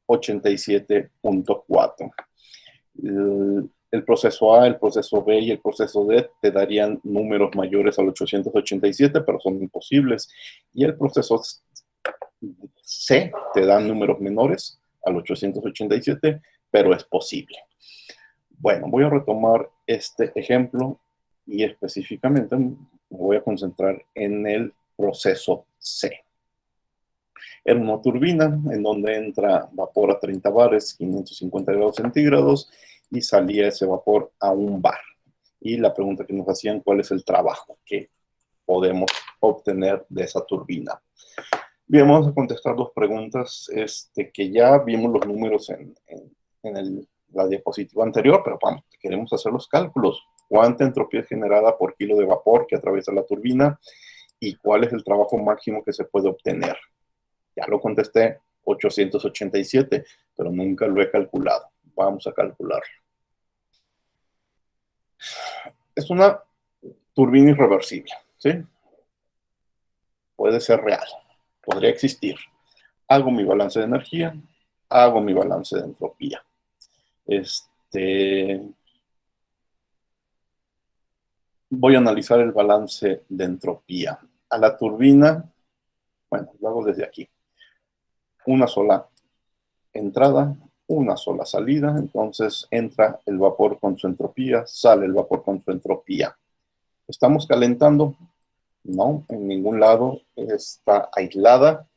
87.4. El proceso A, el proceso B y el proceso D te darían números mayores al 887, pero son imposibles. Y el proceso C te dan números menores al 887, pero es posible. Bueno, voy a retomar este ejemplo y específicamente me voy a concentrar en el proceso C. En una turbina en donde entra vapor a 30 bares, 550 grados centígrados, y salía ese vapor a 1 bar. Y la pregunta que nos hacían, ¿cuál es el trabajo que podemos obtener de esa turbina? Bien, vamos a contestar dos preguntas que ya vimos los números en la diapositiva anterior, pero vamos, queremos hacer los cálculos. ¿Cuánta entropía es generada por kilo de vapor que atraviesa la turbina? ¿Y cuál es el trabajo máximo que se puede obtener? Ya lo contesté, 887, pero nunca lo he calculado. Vamos a calcularlo. Es una turbina irreversible, ¿sí? Puede ser real, podría existir. Hago mi balance de energía, hago mi balance de entropía. Voy a analizar el balance de entropía. A la turbina, bueno, lo hago desde aquí. Una sola entrada, una sola salida, entonces entra el vapor con su entropía, sale el vapor con su entropía. ¿Estamos calentando? No, en ningún lado, está aislada,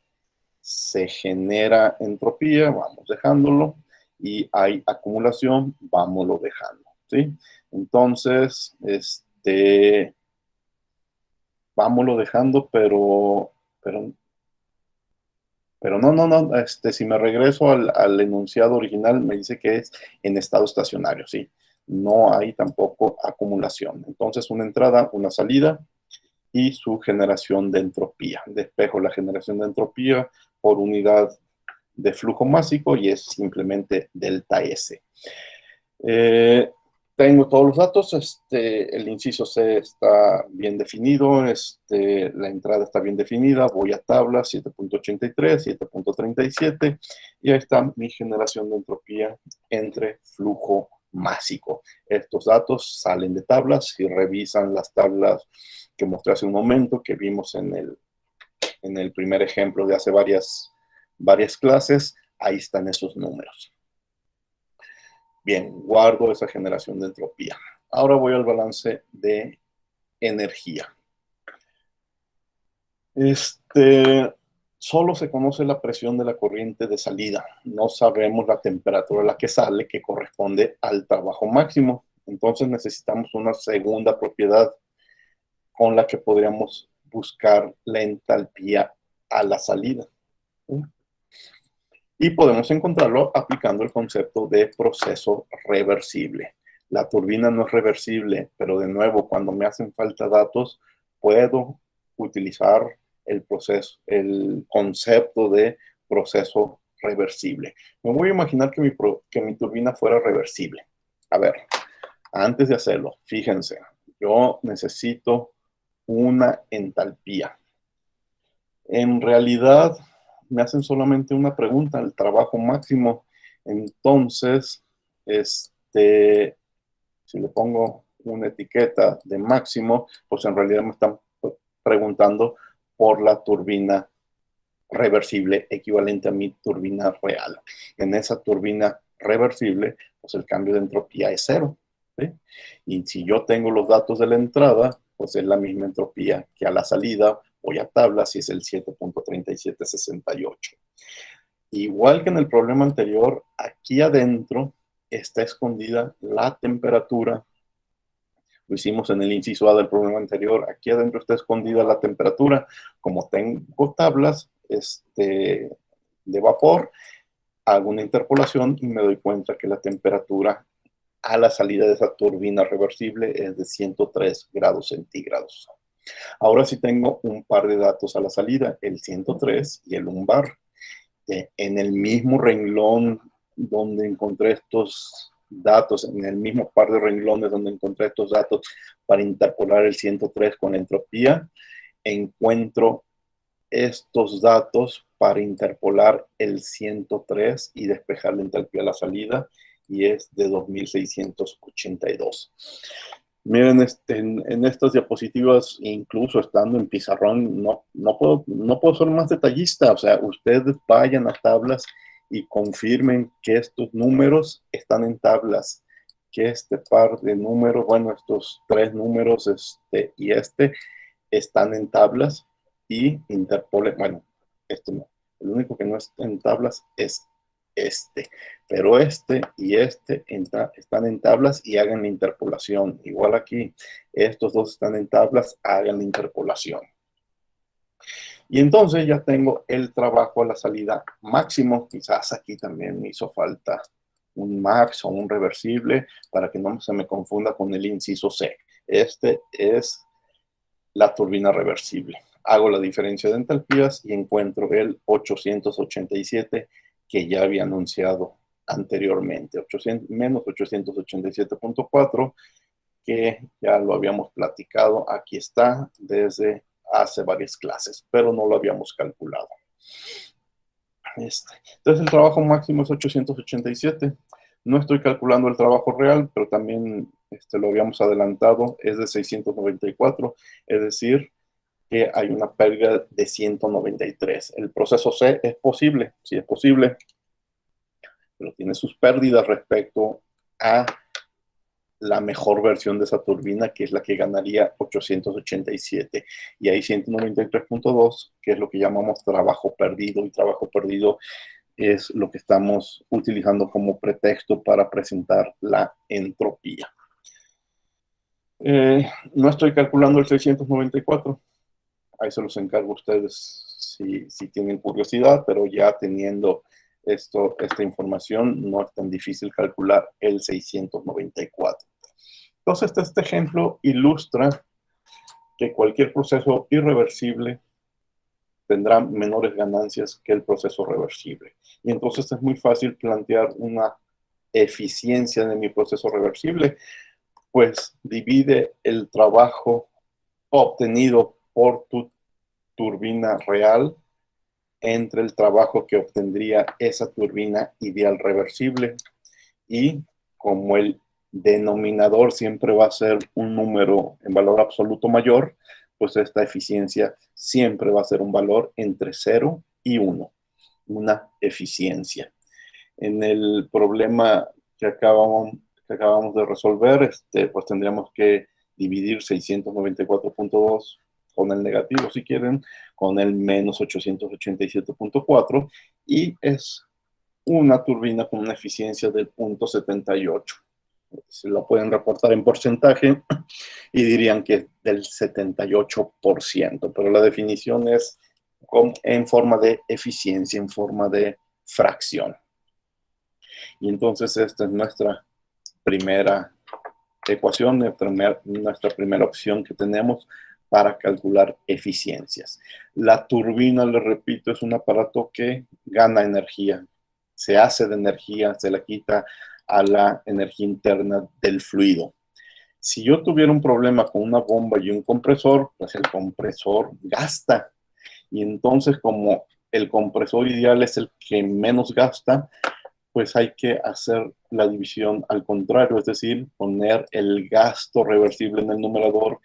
se genera entropía, vamos dejándolo, y hay acumulación, vámonos dejando, ¿sí? Entonces, vámonos dejando, pero no, si me regreso al enunciado original, me dice que es en estado estacionario, sí. No hay tampoco acumulación. Entonces, una entrada, una salida y su generación de entropía. Despejo la generación de entropía por unidad de flujo másico y es simplemente delta S. Tengo todos los datos, el inciso C está bien definido, la entrada está bien definida, voy a tabla 7.83, 7.37 y ahí está mi generación de entropía entre flujo másico. Estos datos salen de tablas. Si revisan las tablas que mostré hace un momento, que vimos en el primer ejemplo de hace varias clases, ahí están esos números. Bien, guardo esa generación de entropía. Ahora voy al balance de energía. Solo se conoce la presión de la corriente de salida. No sabemos la temperatura a la que sale, que corresponde al trabajo máximo. Entonces necesitamos una segunda propiedad con la que podríamos buscar la entalpía a la salida. ¿Sí? Y podemos encontrarlo aplicando el concepto de proceso reversible. La turbina no es reversible, pero de nuevo, cuando me hacen falta datos, puedo utilizar el concepto de proceso reversible. Me voy a imaginar que mi turbina fuera reversible. A ver, antes de hacerlo, fíjense, yo necesito una entalpía. En realidad, me hacen solamente una pregunta, el trabajo máximo. Entonces, si le pongo una etiqueta de máximo, pues en realidad me están preguntando por la turbina reversible equivalente a mi turbina real. En esa turbina reversible, pues el cambio de entropía es 0. ¿Sí? Y si yo tengo los datos de la entrada, pues es la misma entropía que a la salida. Voy a tablas y es el 7.3768. Igual que en el problema anterior, aquí adentro está escondida la temperatura. Lo hicimos en el inciso A del problema anterior. Aquí adentro está escondida la temperatura. Como tengo tablas de vapor, hago una interpolación y me doy cuenta que la temperatura a la salida de esa turbina reversible es de 103 grados centígrados. Ahora sí tengo un par de datos a la salida, el 103 y el 1 bar. En el mismo renglón donde encontré estos datos, en el mismo par de renglones donde encontré estos datos para interpolar el 103 con entropía, encuentro estos datos para interpolar el 103 y despejar la entalpía a la salida, y es de 2682. Miren, en estas diapositivas, incluso estando en pizarrón, no puedo ser más detallista. O sea, ustedes vayan a tablas y confirmen que estos números están en tablas, que este par de números, bueno, estos tres números y están en tablas, y interpolen, bueno, no. El único que no está en tablas es pero y están en tablas y hagan la interpolación. Igual aquí, estos dos están en tablas, hagan la interpolación. Y entonces ya tengo el trabajo a la salida máximo. Quizás aquí también me hizo falta un max o un reversible para que no se me confunda con el inciso C. Este es la turbina reversible. Hago la diferencia de entalpías y encuentro el 887 que ya había anunciado anteriormente, menos 887.4, que ya lo habíamos platicado. Aquí está desde hace varias clases, pero no lo habíamos calculado. Entonces el trabajo máximo es 887. No estoy calculando el trabajo real, pero también lo habíamos adelantado, es de 694, es decir, que hay una pérdida de 193. El proceso C es posible, sí es posible, pero tiene sus pérdidas respecto a la mejor versión de esa turbina, que es la que ganaría 887. Y hay 193.2, que es lo que llamamos trabajo perdido, y trabajo perdido es lo que estamos utilizando como pretexto para presentar la entropía. No estoy calculando el 694. Ahí se los encargo a ustedes si tienen curiosidad, pero ya teniendo esta información, no es tan difícil calcular el 694. Entonces, este ejemplo ilustra que cualquier proceso irreversible tendrá menores ganancias que el proceso reversible. Y entonces es muy fácil plantear una eficiencia de mi proceso reversible, pues divide el trabajo obtenido por tu turbina real entre el trabajo que obtendría esa turbina ideal reversible, y como el denominador siempre va a ser un número en valor absoluto mayor, pues esta eficiencia siempre va a ser un valor entre 0 y 1, una eficiencia. En el problema que acabamos de resolver, pues tendríamos que dividir 694.2 con el negativo, si quieren, con el menos 887.4, y es una turbina con una eficiencia del 0.78. Se lo pueden reportar en porcentaje y dirían que es del 78%, pero la definición es en forma de eficiencia, en forma de fracción. Y entonces esta es nuestra primera ecuación, nuestra primera opción que tenemos para calcular eficiencias. La turbina, les repito, es un aparato que gana energía, se hace de energía, se la quita a la energía interna del fluido. Si yo tuviera un problema con una bomba y un compresor, pues el compresor gasta. Y entonces, como el compresor ideal es el que menos gasta, pues hay que hacer la división al contrario, es decir, poner el gasto reversible en el numerador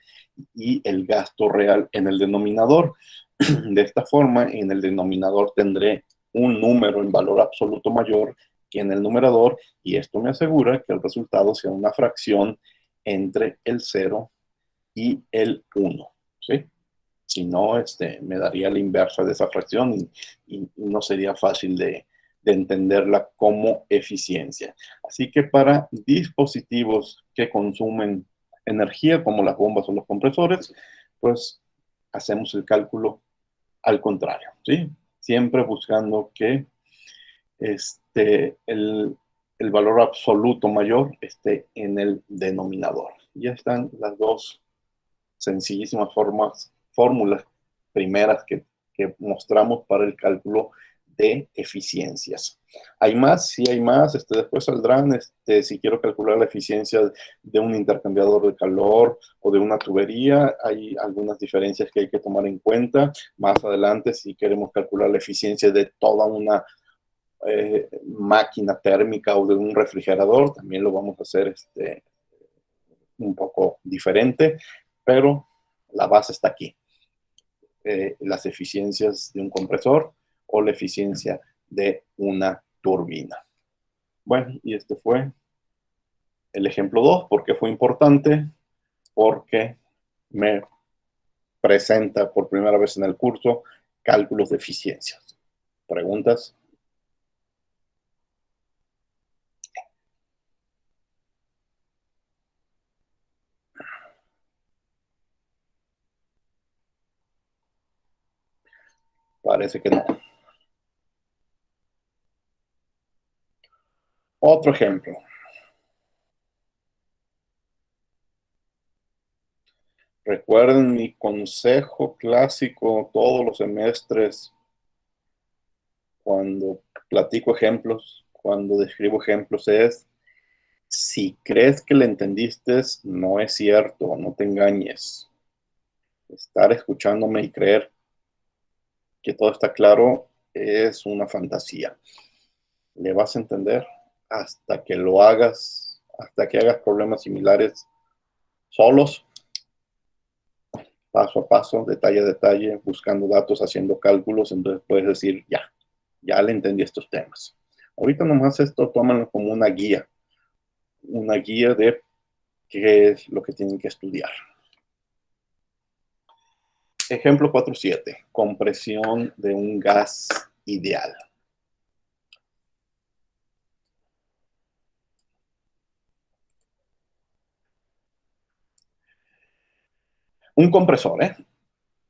y el gasto real en el denominador. De esta forma, en el denominador tendré un número en valor absoluto mayor que en el numerador, y esto me asegura que el resultado sea una fracción entre el 0 y el 1, ¿sí? Si no, me daría la inversa de esa fracción y no sería fácil de entenderla como eficiencia. Así que para dispositivos que consumen energía, como las bombas o los compresores, pues hacemos el cálculo al contrario, ¿sí? Siempre buscando que el valor absoluto mayor esté en el denominador. Ya están las dos sencillísimas fórmulas primeras que mostramos para el cálculo de eficiencias. ¿Hay más? Sí hay más. Después saldrán, si quiero calcular la eficiencia de un intercambiador de calor o de una tubería, hay algunas diferencias que hay que tomar en cuenta. Más adelante, si queremos calcular la eficiencia de toda una máquina térmica o de un refrigerador, también lo vamos a hacer un poco diferente, pero la base está aquí. Las eficiencias de un compresor o la eficiencia de una turbina. Bueno, y este fue el ejemplo 2. ¿Por qué fue importante? Porque me presenta por primera vez en el curso cálculos de eficiencias. ¿Preguntas? Parece que no. Otro ejemplo. Recuerden mi consejo clásico todos los semestres cuando platico ejemplos, cuando describo ejemplos es: si crees que le entendiste, no es cierto, no te engañes. Estar escuchándome y creer que todo está claro es una fantasía. Le vas a entender hasta que lo hagas, hasta que hagas problemas similares solos, paso a paso, detalle a detalle, buscando datos, haciendo cálculos. Entonces puedes decir, ya le entendí estos temas. Ahorita nomás esto tómalo como una guía de qué es lo que tienen que estudiar. Ejemplo 4.7, compresión de un gas ideal. Un compresor,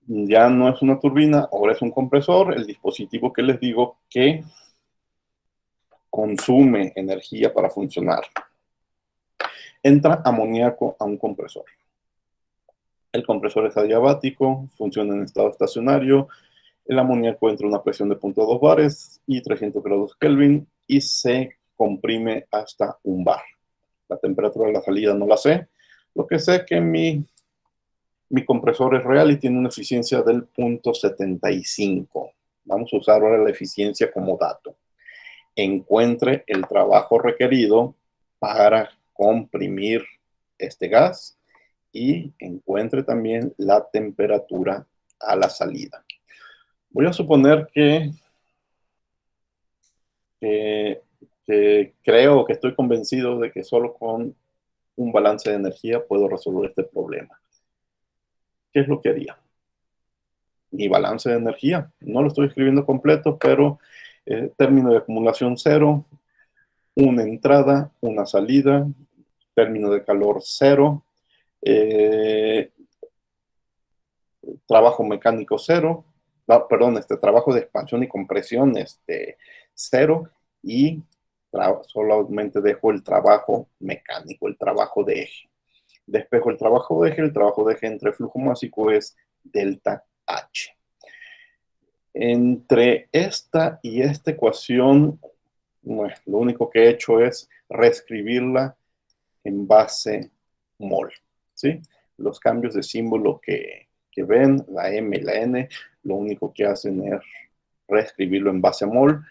ya no es una turbina, ahora es un compresor, el dispositivo que les digo que consume energía para funcionar. Entra amoníaco a un compresor. El compresor es adiabático, funciona en estado estacionario. El amoníaco entra a una presión de 0.2 bares y 300 grados Kelvin y se comprime hasta 1 bar. La temperatura de la salida no la sé. Lo que sé es que mi compresor es real y tiene una eficiencia del 0.75. Vamos a usar ahora la eficiencia como dato. Encuentre el trabajo requerido para comprimir este gas y encuentre también la temperatura a la salida. Voy a suponer que creo, que estoy convencido de que solo con un balance de energía puedo resolver este problema. ¿Qué es lo que haría? Mi balance de energía, no lo estoy escribiendo completo, pero término de acumulación 0, una entrada, una salida, término de calor 0, trabajo mecánico 0, trabajo de expansión y compresión 0, y solamente dejo el trabajo mecánico, el trabajo de eje. Despejo el trabajo de eje entre flujo másico es delta H. Entre esta y esta ecuación, bueno, lo único que he hecho es reescribirla en base mol, ¿sí? Los cambios de símbolo que ven, la M y la N, lo único que hacen es reescribirlo en base mol.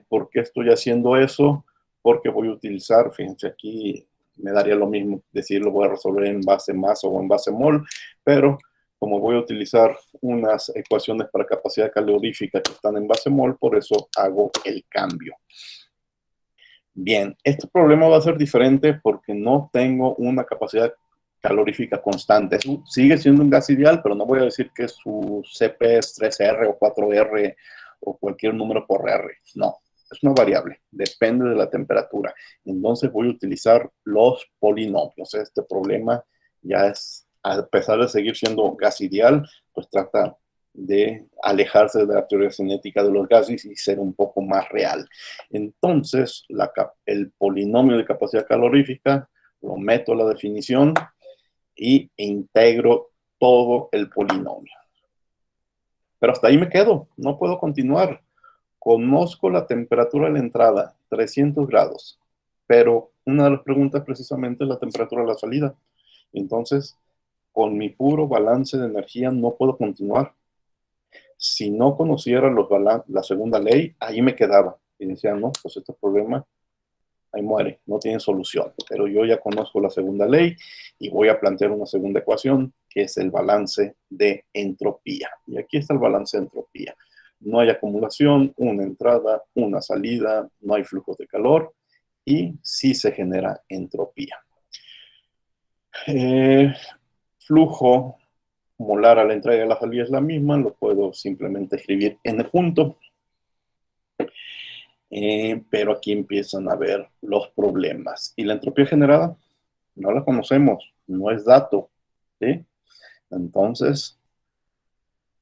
¿Por qué estoy haciendo eso? Porque voy a utilizar, fíjense aquí, me daría lo mismo decirlo, voy a resolver en base masa o en base mol, pero como voy a utilizar unas ecuaciones para capacidad calorífica que están en base mol, por eso hago el cambio. Bien, este problema va a ser diferente porque no tengo una capacidad calorífica constante. Sigue siendo un gas ideal, pero no voy a decir que su CP es 3R o 4R o cualquier número por R. No, es una variable, depende de la temperatura. Entonces voy a utilizar los polinomios. Este problema ya es, a pesar de seguir siendo gas ideal, pues trata de alejarse de la teoría cinética de los gases y ser un poco más real. Entonces, el polinomio de capacidad calorífica lo meto a la definición y integro todo el polinomio. Pero hasta ahí me quedo, no puedo continuar. Conozco la temperatura de la entrada, 300 grados, pero una de las preguntas precisamente es la temperatura de la salida. Entonces, con mi puro balance de energía no puedo continuar. Si no conociera la segunda ley, ahí me quedaba. Y decía, no, pues este problema ahí muere, no tiene solución. Pero yo ya conozco la segunda ley y voy a plantear una segunda ecuación, que es el balance de entropía. Y aquí está el balance de entropía. No hay acumulación, una entrada, una salida, no hay flujos de calor y sí se genera entropía. Flujo molar a la entrada y a la salida es la misma, lo puedo simplemente escribir n punto. Pero aquí empiezan a ver los problemas. Y la entropía generada, no la conocemos, no es dato, ¿sí? Entonces,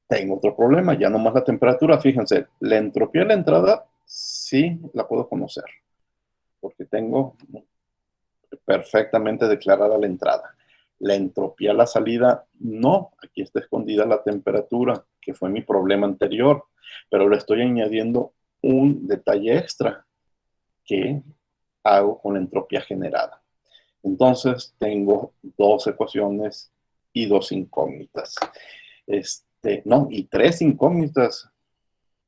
tengo otro problema, ya no más la temperatura. Fíjense, la entropía de la entrada sí la puedo conocer, porque tengo perfectamente declarada la entrada. La entropía a la salida, no. Aquí está escondida la temperatura, que fue mi problema anterior, pero le estoy añadiendo un detalle extra que hago con la entropía generada. Entonces tengo dos ecuaciones y dos incógnitas. No, y tres incógnitas,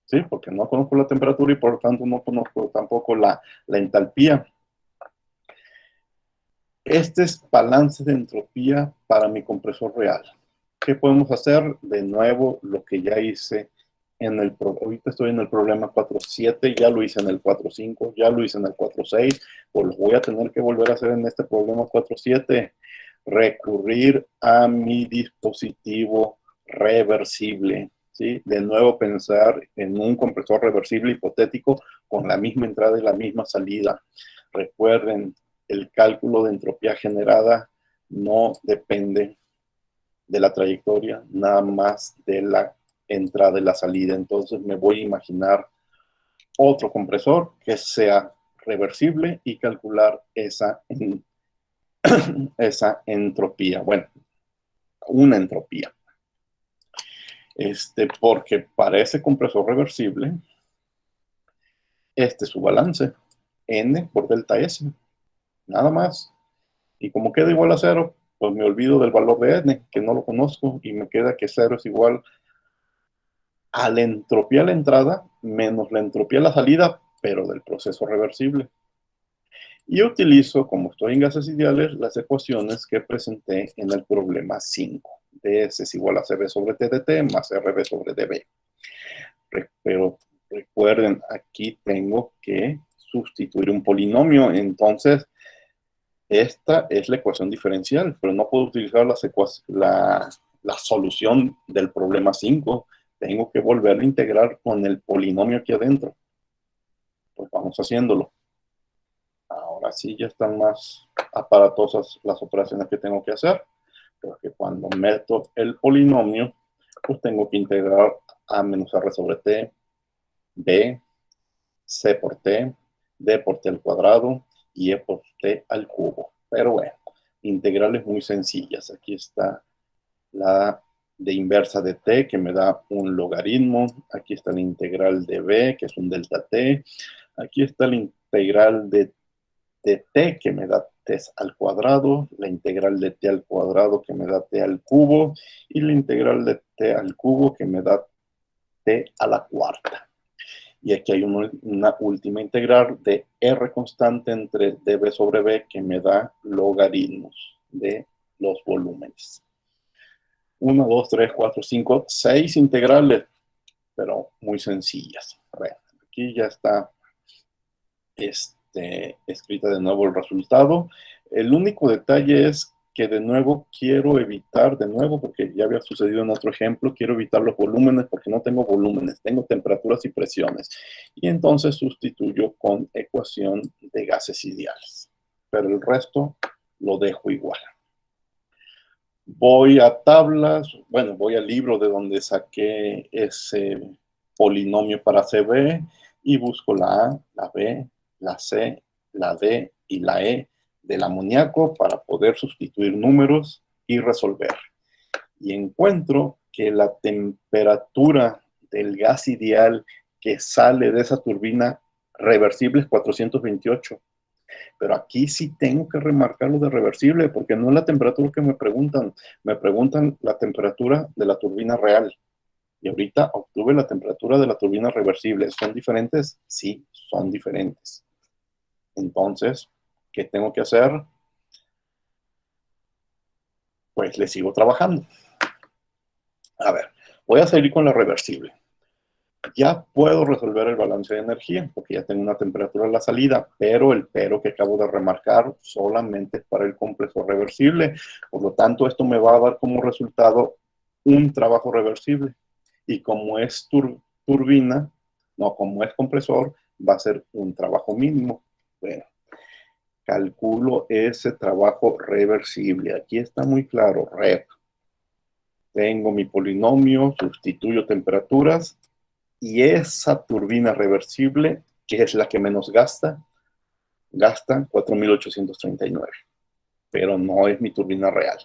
¿sí? Porque no conozco la temperatura y por lo tanto no conozco tampoco la entalpía. Este es balance de entropía para mi compresor real. ¿Qué podemos hacer? De nuevo, lo que ya hice ahorita estoy en el problema 4.7, ya lo hice en el 4.5, ya lo hice en el 4.6, pues lo voy a tener que volver a hacer en este problema 4.7. Recurrir a mi dispositivo reversible, ¿sí? De nuevo pensar en un compresor reversible hipotético con la misma entrada y la misma salida. Recuerden, el cálculo de entropía generada no depende de la trayectoria, nada más de la entrada y la salida. Entonces me voy a imaginar otro compresor que sea reversible y calcular esa entropía. Bueno, una entropía. Porque para ese compresor reversible, este es su balance, N por delta S, nada más. Y como queda igual a 0, pues me olvido del valor de N, que no lo conozco, y me queda que 0 es igual a la entropía a la entrada menos la entropía a la salida, pero del proceso reversible. Y utilizo, como estoy en gases ideales, las ecuaciones que presenté en el problema 5. ds es igual a cb sobre t de t más rb sobre db. Pero recuerden, aquí tengo que sustituir un polinomio, entonces esta es la ecuación diferencial, pero no puedo utilizar la solución del problema 5. Tengo que volver a integrar con el polinomio aquí adentro. Pues vamos haciéndolo. Ahora sí ya están más aparatosas las operaciones que tengo que hacer, porque cuando meto el polinomio, pues tengo que integrar a menos r sobre t, b, c por t, d por t al cuadrado y e por t al cubo. Pero bueno, integrales muy sencillas. Aquí está la de inversa de t, que me da un logaritmo. Aquí está la integral de b, que es un delta t. Aquí está la integral de t, que me da t al cuadrado. La integral de t al cuadrado, que me da t al cubo. Y la integral de t al cubo, que me da t a la cuarta. Y aquí hay una última integral de r constante entre db sobre b, que me da logaritmos de los volúmenes. 1, 2, 3, 4, 5, 6 integrales, pero muy sencillas. Bueno, aquí ya está escrita de nuevo el resultado. El único detalle es que de nuevo quiero evitar, porque ya había sucedido en otro ejemplo, quiero evitar los volúmenes porque no tengo volúmenes, tengo temperaturas y presiones. Y entonces sustituyo con ecuación de gases ideales. Pero el resto lo dejo igual. Voy a tablas, bueno, voy al libro de donde saqué ese polinomio para CB y busco la A, la B, la C, la D y la E del amoníaco para poder sustituir números y resolver. Y encuentro que la temperatura del gas ideal que sale de esa turbina reversible es 428. Pero aquí sí tengo que remarcar lo de reversible, porque no es la temperatura que me preguntan la temperatura de la turbina real. Y ahorita obtuve la temperatura de la turbina reversible. ¿Son diferentes? Sí, son diferentes. Entonces, ¿qué tengo que hacer? Pues le sigo trabajando. A ver, voy a seguir con la reversible. Ya puedo resolver el balance de energía, porque ya tengo una temperatura en la salida, pero el pero que acabo de remarcar solamente es para el compresor reversible. Por lo tanto, esto me va a dar como resultado un trabajo reversible. Y como es turbina, no, como es compresor, va a ser un trabajo mínimo. Bueno, calculo ese trabajo reversible. Aquí está muy claro, rep. Tengo mi polinomio, sustituyo temperaturas y esa turbina reversible, que es la que menos gasta 4.839. Pero no es mi turbina real.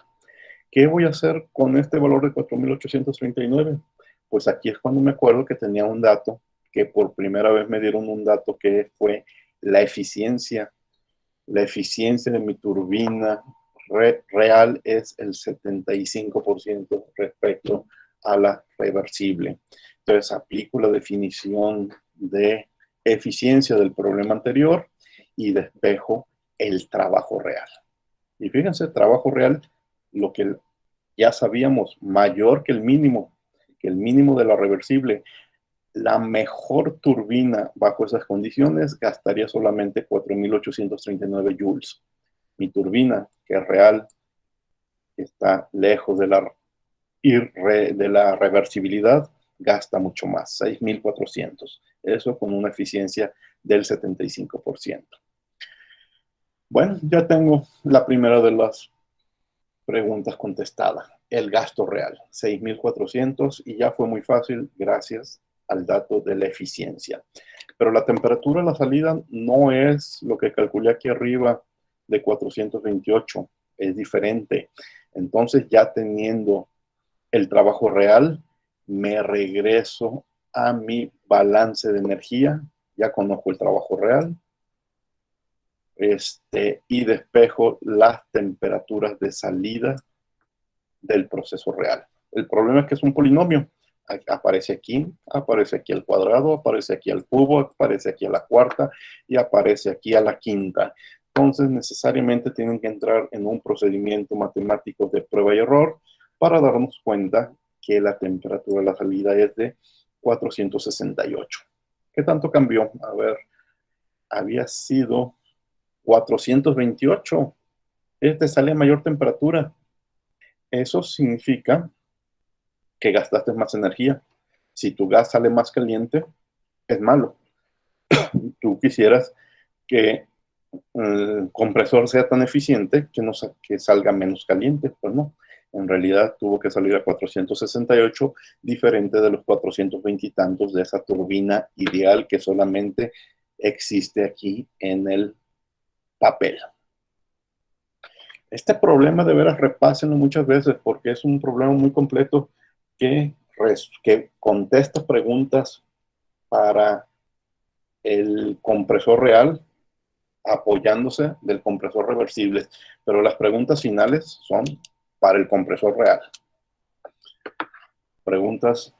¿Qué voy a hacer con este valor de 4.839? Pues aquí es cuando me acuerdo que tenía un dato, que por primera vez me dieron un dato que fue la eficiencia. La eficiencia de mi turbina real es el 75% respecto a la reversible. Entonces aplico la definición de eficiencia del problema anterior y despejo el trabajo real. Y fíjense, trabajo real, lo que ya sabíamos, mayor que el mínimo de la reversible. La mejor turbina bajo esas condiciones gastaría solamente 4.839 joules. Mi turbina, que es real, está lejos de la reversibilidad, gasta mucho más, 6.400. Eso con una eficiencia del 75%. Bueno, ya tengo la primera de las preguntas contestada. El gasto real, 6.400, y ya fue muy fácil gracias al dato de la eficiencia. Pero la temperatura a la salida no es lo que calculé aquí arriba de 428, es diferente. Entonces, ya teniendo el trabajo real, me regreso a mi balance de energía, ya conozco el trabajo real, y despejo las temperaturas de salida del proceso real. El problema es que es un polinomio. Aparece aquí al cuadrado, aparece aquí al cubo, aparece aquí a la cuarta y aparece aquí a la quinta. Entonces, necesariamente tienen que entrar en un procedimiento matemático de prueba y error para darnos cuenta que la temperatura de la salida es de 468. ¿Qué tanto cambió? A ver, había sido 428. Sale a mayor temperatura. Eso significa que gastaste más energía. Si tu gas sale más caliente, es malo. Tú quisieras que el compresor sea tan eficiente que salga menos caliente, pues no. En realidad tuvo que salir a 468, diferente de los 420 y tantos de esa turbina ideal que solamente existe aquí en el papel. Este problema de veras repásenlo muchas veces porque es un problema muy completo que contesta preguntas para el compresor real apoyándose del compresor reversible, pero las preguntas finales son para el compresor real. Preguntas.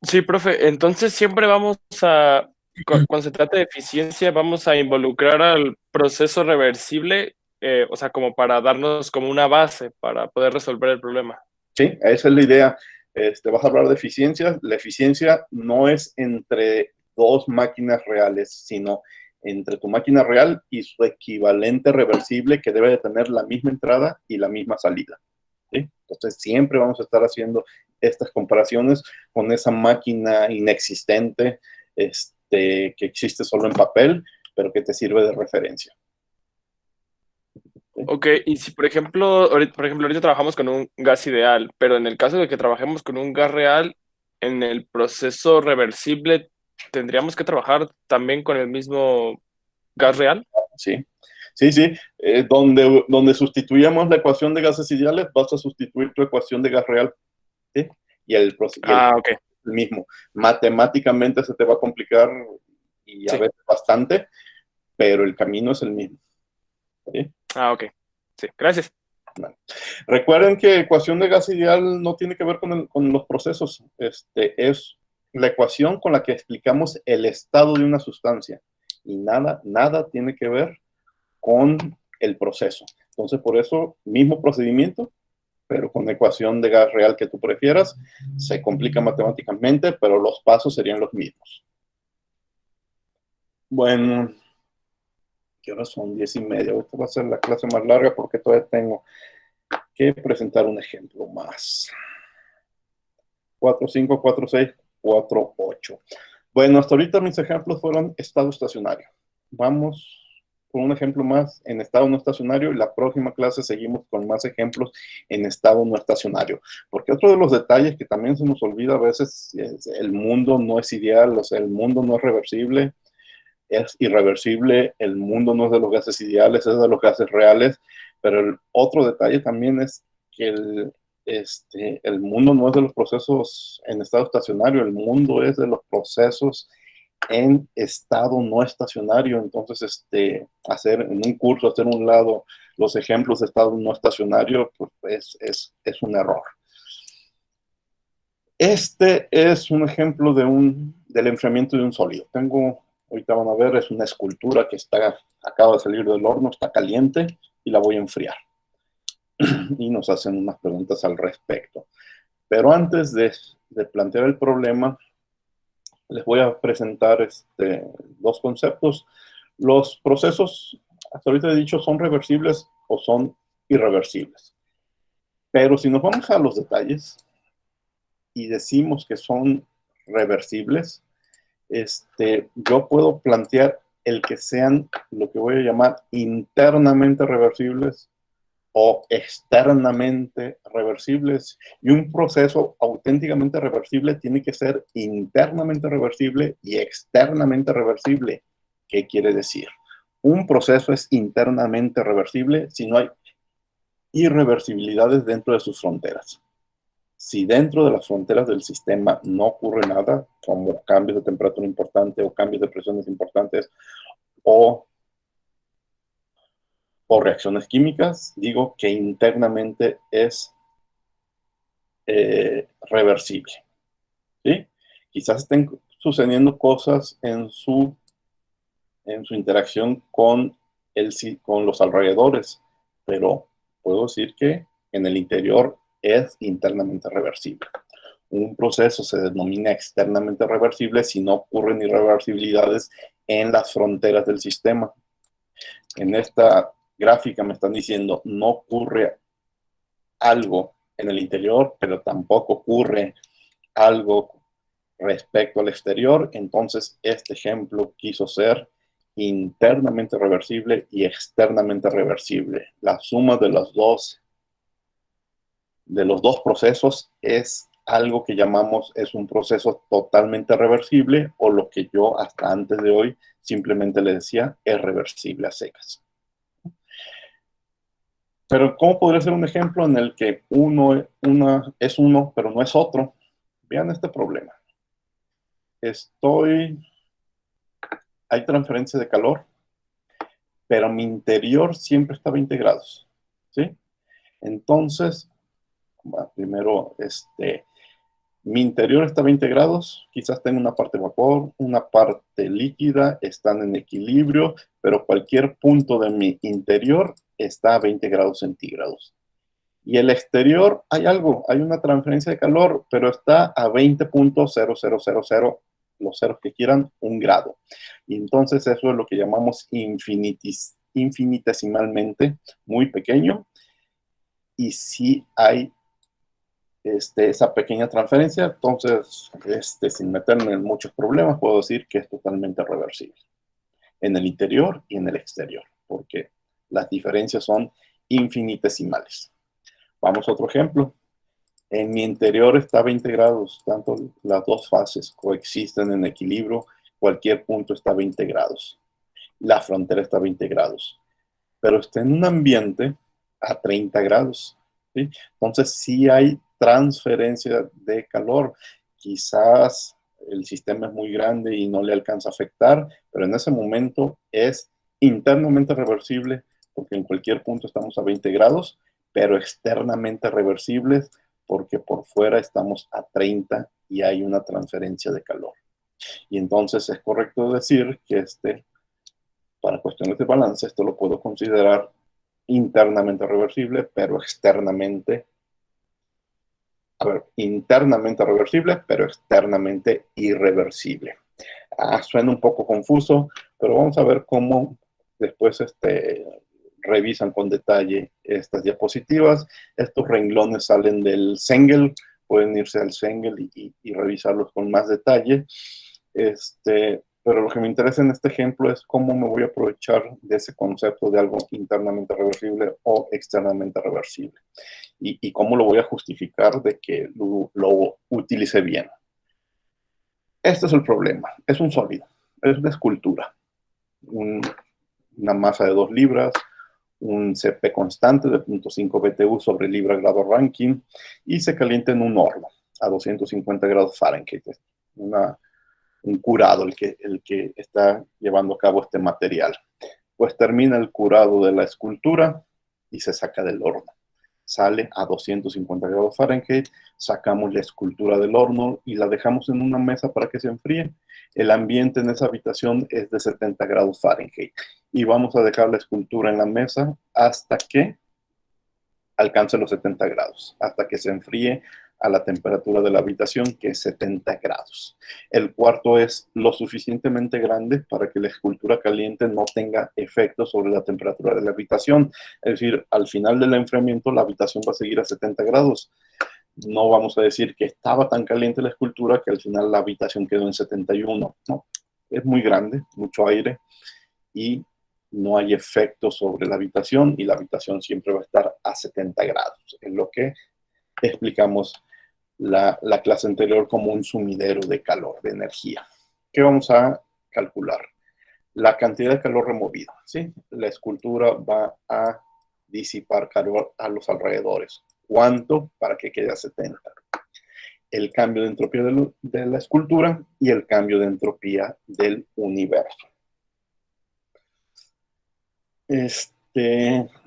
Sí, profe, entonces siempre vamos a, cuando se trata de eficiencia, vamos a involucrar al proceso reversible, o sea, como para darnos como una base para poder resolver el problema. Sí, esa es la idea. Vas a hablar de eficiencia. La eficiencia no es entre dos máquinas reales, sino entre tu máquina real y su equivalente reversible que debe de tener la misma entrada y la misma salida. ¿Sí? Entonces siempre vamos a estar haciendo estas comparaciones con esa máquina inexistente que existe solo en papel, pero que te sirve de referencia. Ok, y si por ejemplo, ahorita trabajamos con un gas ideal, pero en el caso de que trabajemos con un gas real, en el proceso reversible, ¿tendríamos que trabajar también con el mismo gas real? Sí, sí, sí. Donde sustituyamos la ecuación de gases ideales, vas a sustituir tu ecuación de gas real. ¿Sí? y el Ok. el mismo. Matemáticamente se te va a complicar y a Sí. veces bastante, pero el camino es el mismo. ¿Sí? Ok. Sí, gracias. Recuerden que ecuación de gas ideal no tiene que ver con los procesos. Es la ecuación con la que explicamos el estado de una sustancia. Y nada tiene que ver con el proceso. Entonces, por eso, mismo procedimiento, pero con ecuación de gas real que tú prefieras, se complica matemáticamente, pero los pasos serían los mismos. Bueno, ¿qué horas son? 10:30. Esta va a ser la clase más larga porque todavía tengo que presentar un ejemplo más. 4, 5, 4, 6, 4, 8. Bueno, hasta ahorita mis ejemplos fueron estado estacionario. Vamos con un ejemplo más en estado no estacionario y la próxima clase seguimos con más ejemplos en estado no estacionario. Porque otro de los detalles que también se nos olvida a veces es el mundo no es ideal, o sea, el mundo no es reversible, es irreversible, el mundo no es de los gases ideales, es de los gases reales, pero el otro detalle también es que el mundo no es de los procesos en estado estacionario, el mundo es de los procesos en estado no estacionario. Entonces, hacer en un curso, hacer a un lado los ejemplos de estado no estacionario, pues es un error. Este es un ejemplo del enfriamiento de un sólido. Ahorita van a ver, es una escultura que acaba de salir del horno, está caliente y la voy a enfriar. Y nos hacen unas preguntas al respecto. Pero antes de plantear el problema, les voy a presentar dos conceptos. Los procesos, hasta ahorita he dicho, son reversibles o son irreversibles. Pero si nos vamos a los detalles y decimos que son reversibles, yo puedo plantear el que sean lo que voy a llamar internamente reversibles o externamente reversibles. Y un proceso auténticamente reversible tiene que ser internamente reversible y externamente reversible. ¿Qué quiere decir? Un proceso es internamente reversible si no hay irreversibilidades dentro de sus fronteras. Si dentro de las fronteras del sistema no ocurre nada, como cambios de temperatura importantes o cambios de presiones importantes o reacciones químicas, digo que internamente es reversible. ¿Sí? Quizás estén sucediendo cosas en su interacción con los alrededores, pero puedo decir que en el interior es internamente reversible. Un proceso se denomina externamente reversible si no ocurren irreversibilidades en las fronteras del sistema. En esta gráfica me están diciendo no ocurre algo en el interior, pero tampoco ocurre algo respecto al exterior. Entonces este ejemplo quiso ser internamente reversible y externamente reversible. La suma de los dos procesos es algo que llamamos, es un proceso totalmente reversible, o lo que yo hasta antes de hoy simplemente le decía es reversible a secas. Pero ¿cómo podría ser un ejemplo en el que es uno, pero no es otro? Vean este problema. Hay transferencia de calor, pero mi interior siempre está a 20 grados, ¿sí? Entonces, primero, mi interior está a 20 grados, quizás tenga una parte vapor, una parte líquida, están en equilibrio, pero cualquier punto de mi interior está a 20 grados centígrados. Y el exterior hay una transferencia de calor, pero está a 20.0000, los ceros que quieran, 1 grado. Y entonces eso es lo que llamamos infinitesimalmente muy pequeño. Y si hay esa pequeña transferencia, entonces, sin meterme en muchos problemas, puedo decir que es totalmente reversible en el interior y en el exterior, porque las diferencias son infinitesimales. Vamos a otro ejemplo. En mi interior está a 20 grados, tanto las dos fases coexisten en equilibrio, cualquier punto está a 20 grados. La frontera está a 20 grados, pero está en un ambiente a 30 grados. ¿Sí? Entonces sí hay transferencia de calor. Quizás el sistema es muy grande y no le alcanza a afectar, pero en ese momento es internamente reversible, porque en cualquier punto estamos a 20 grados, pero externamente reversibles, porque por fuera estamos a 30 y hay una transferencia de calor. Y entonces es correcto decir que para cuestiones de balance, esto lo puedo considerar internamente reversible, pero externamente, internamente reversible, pero externamente irreversible. Suena un poco confuso, pero vamos a ver cómo después revisan con detalle estas diapositivas. Estos renglones salen del Cengel, pueden irse al Cengel y revisarlos con más detalle. Pero lo que me interesa en este ejemplo es cómo me voy a aprovechar de ese concepto de algo internamente reversible o externamente reversible. Y cómo lo voy a justificar de que lo utilice bien. Este es el problema. Es un sólido, es una escultura. Una masa de 2 libras, un CP constante de 0.5 BTU sobre libra grado Rankine y se calienta en un horno a 250 grados Fahrenheit. Un curado el que está llevando a cabo este material. Pues termina el curado de la escultura y se saca del horno. Sale a 250 grados Fahrenheit, sacamos la escultura del horno y la dejamos en una mesa para que se enfríe. El ambiente en esa habitación es de 70 grados Fahrenheit y vamos a dejar la escultura en la mesa hasta que alcance los 70 grados, hasta que se enfríe a la temperatura de la habitación, que es 70 grados. El cuarto es lo suficientemente grande para que la escultura caliente no tenga efecto sobre la temperatura de la habitación. Es decir, al final del enfriamiento la habitación va a seguir a 70 grados. No vamos a decir que estaba tan caliente la escultura que al final la habitación quedó en 71. No, es muy grande, mucho aire y no hay efecto sobre la habitación y la habitación siempre va a estar a 70 grados. Es lo que explicamos la clase anterior como un sumidero de calor, de energía. ¿Qué vamos a calcular? La cantidad de calor removido, ¿sí? La escultura va a disipar calor a los alrededores. ¿Cuánto? Para que quede a 70. El cambio de entropía de la escultura y el cambio de entropía del universo.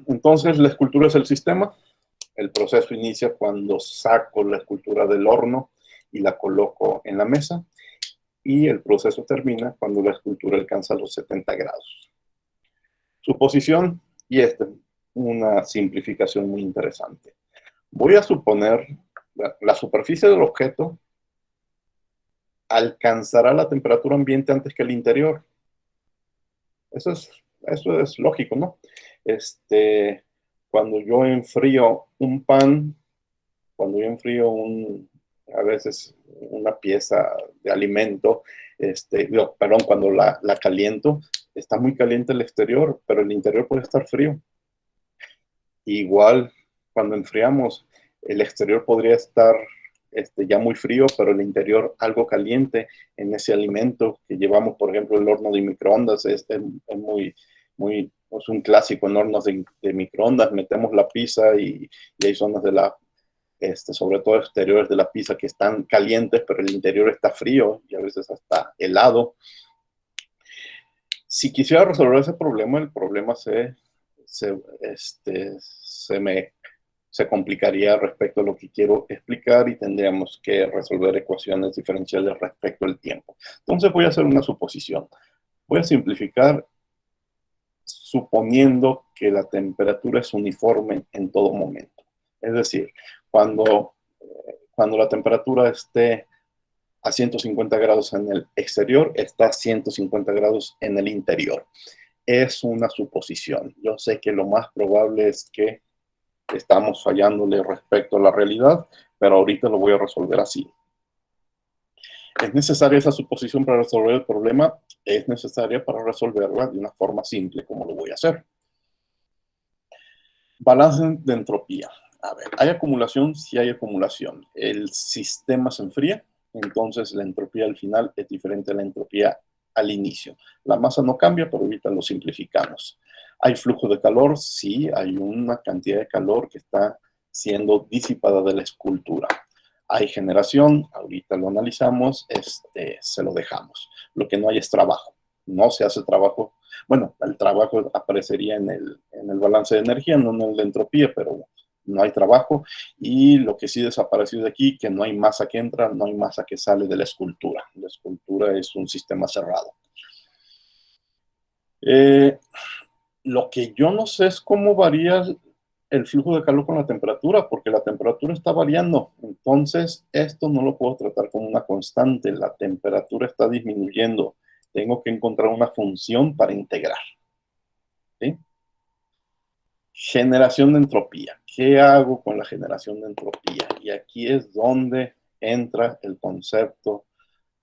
Entonces, la escultura es el sistema. El proceso inicia cuando saco la escultura del horno y la coloco en la mesa. Y el proceso termina cuando la escultura alcanza los 70 grados. Suposición, y una simplificación muy interesante. Voy a suponer la superficie del objeto alcanzará la temperatura ambiente antes que el interior. Eso es lógico, ¿no? Cuando yo enfrío un pan, cuando yo enfrío a veces una pieza de alimento, cuando la caliento, está muy caliente el exterior, pero el interior puede estar frío. Igual, cuando enfriamos, el exterior podría estar ya muy frío, pero el interior algo caliente en ese alimento que llevamos, por ejemplo, el horno de microondas, es un clásico en hornos de microondas, metemos la pizza y hay zonas sobre todo exteriores de la pizza que están calientes, pero el interior está frío y a veces hasta helado. Si quisiera resolver ese problema, el problema se complicaría respecto a lo que quiero explicar y tendríamos que resolver ecuaciones diferenciales respecto al tiempo. Entonces voy a hacer una suposición. Voy a simplificar suponiendo que la temperatura es uniforme en todo momento. Es decir, cuando la temperatura esté a 150 grados en el exterior, está a 150 grados en el interior. Es una suposición. Yo sé que lo más probable es que estamos fallándole respecto a la realidad, pero ahorita lo voy a resolver así. ¿Es necesaria esa suposición para resolver el problema? Es necesaria para resolverla de una forma simple, como lo voy a hacer. Balance de entropía. A ver, ¿hay acumulación? Sí hay acumulación. El sistema se enfría, entonces la entropía al final es diferente a la entropía al inicio. La masa no cambia, pero ahorita lo simplificamos. ¿Hay flujo de calor? Sí, hay una cantidad de calor que está siendo disipada de la escultura. Hay generación, ahorita lo analizamos, se lo dejamos. Lo que no hay es trabajo. No se hace trabajo. Bueno, el trabajo aparecería en el balance de energía, no en el de entropía, pero no hay trabajo. Y lo que sí desapareció de aquí, que no hay masa que entra, no hay masa que sale de la escultura. La escultura es un sistema cerrado. Lo que yo no sé es cómo varía el flujo de calor con la temperatura, porque la temperatura está variando. Entonces, esto no lo puedo tratar como una constante. La temperatura está disminuyendo. Tengo que encontrar una función para integrar. ¿Sí? Generación de entropía. ¿Qué hago con la generación de entropía? Y aquí es donde entra el concepto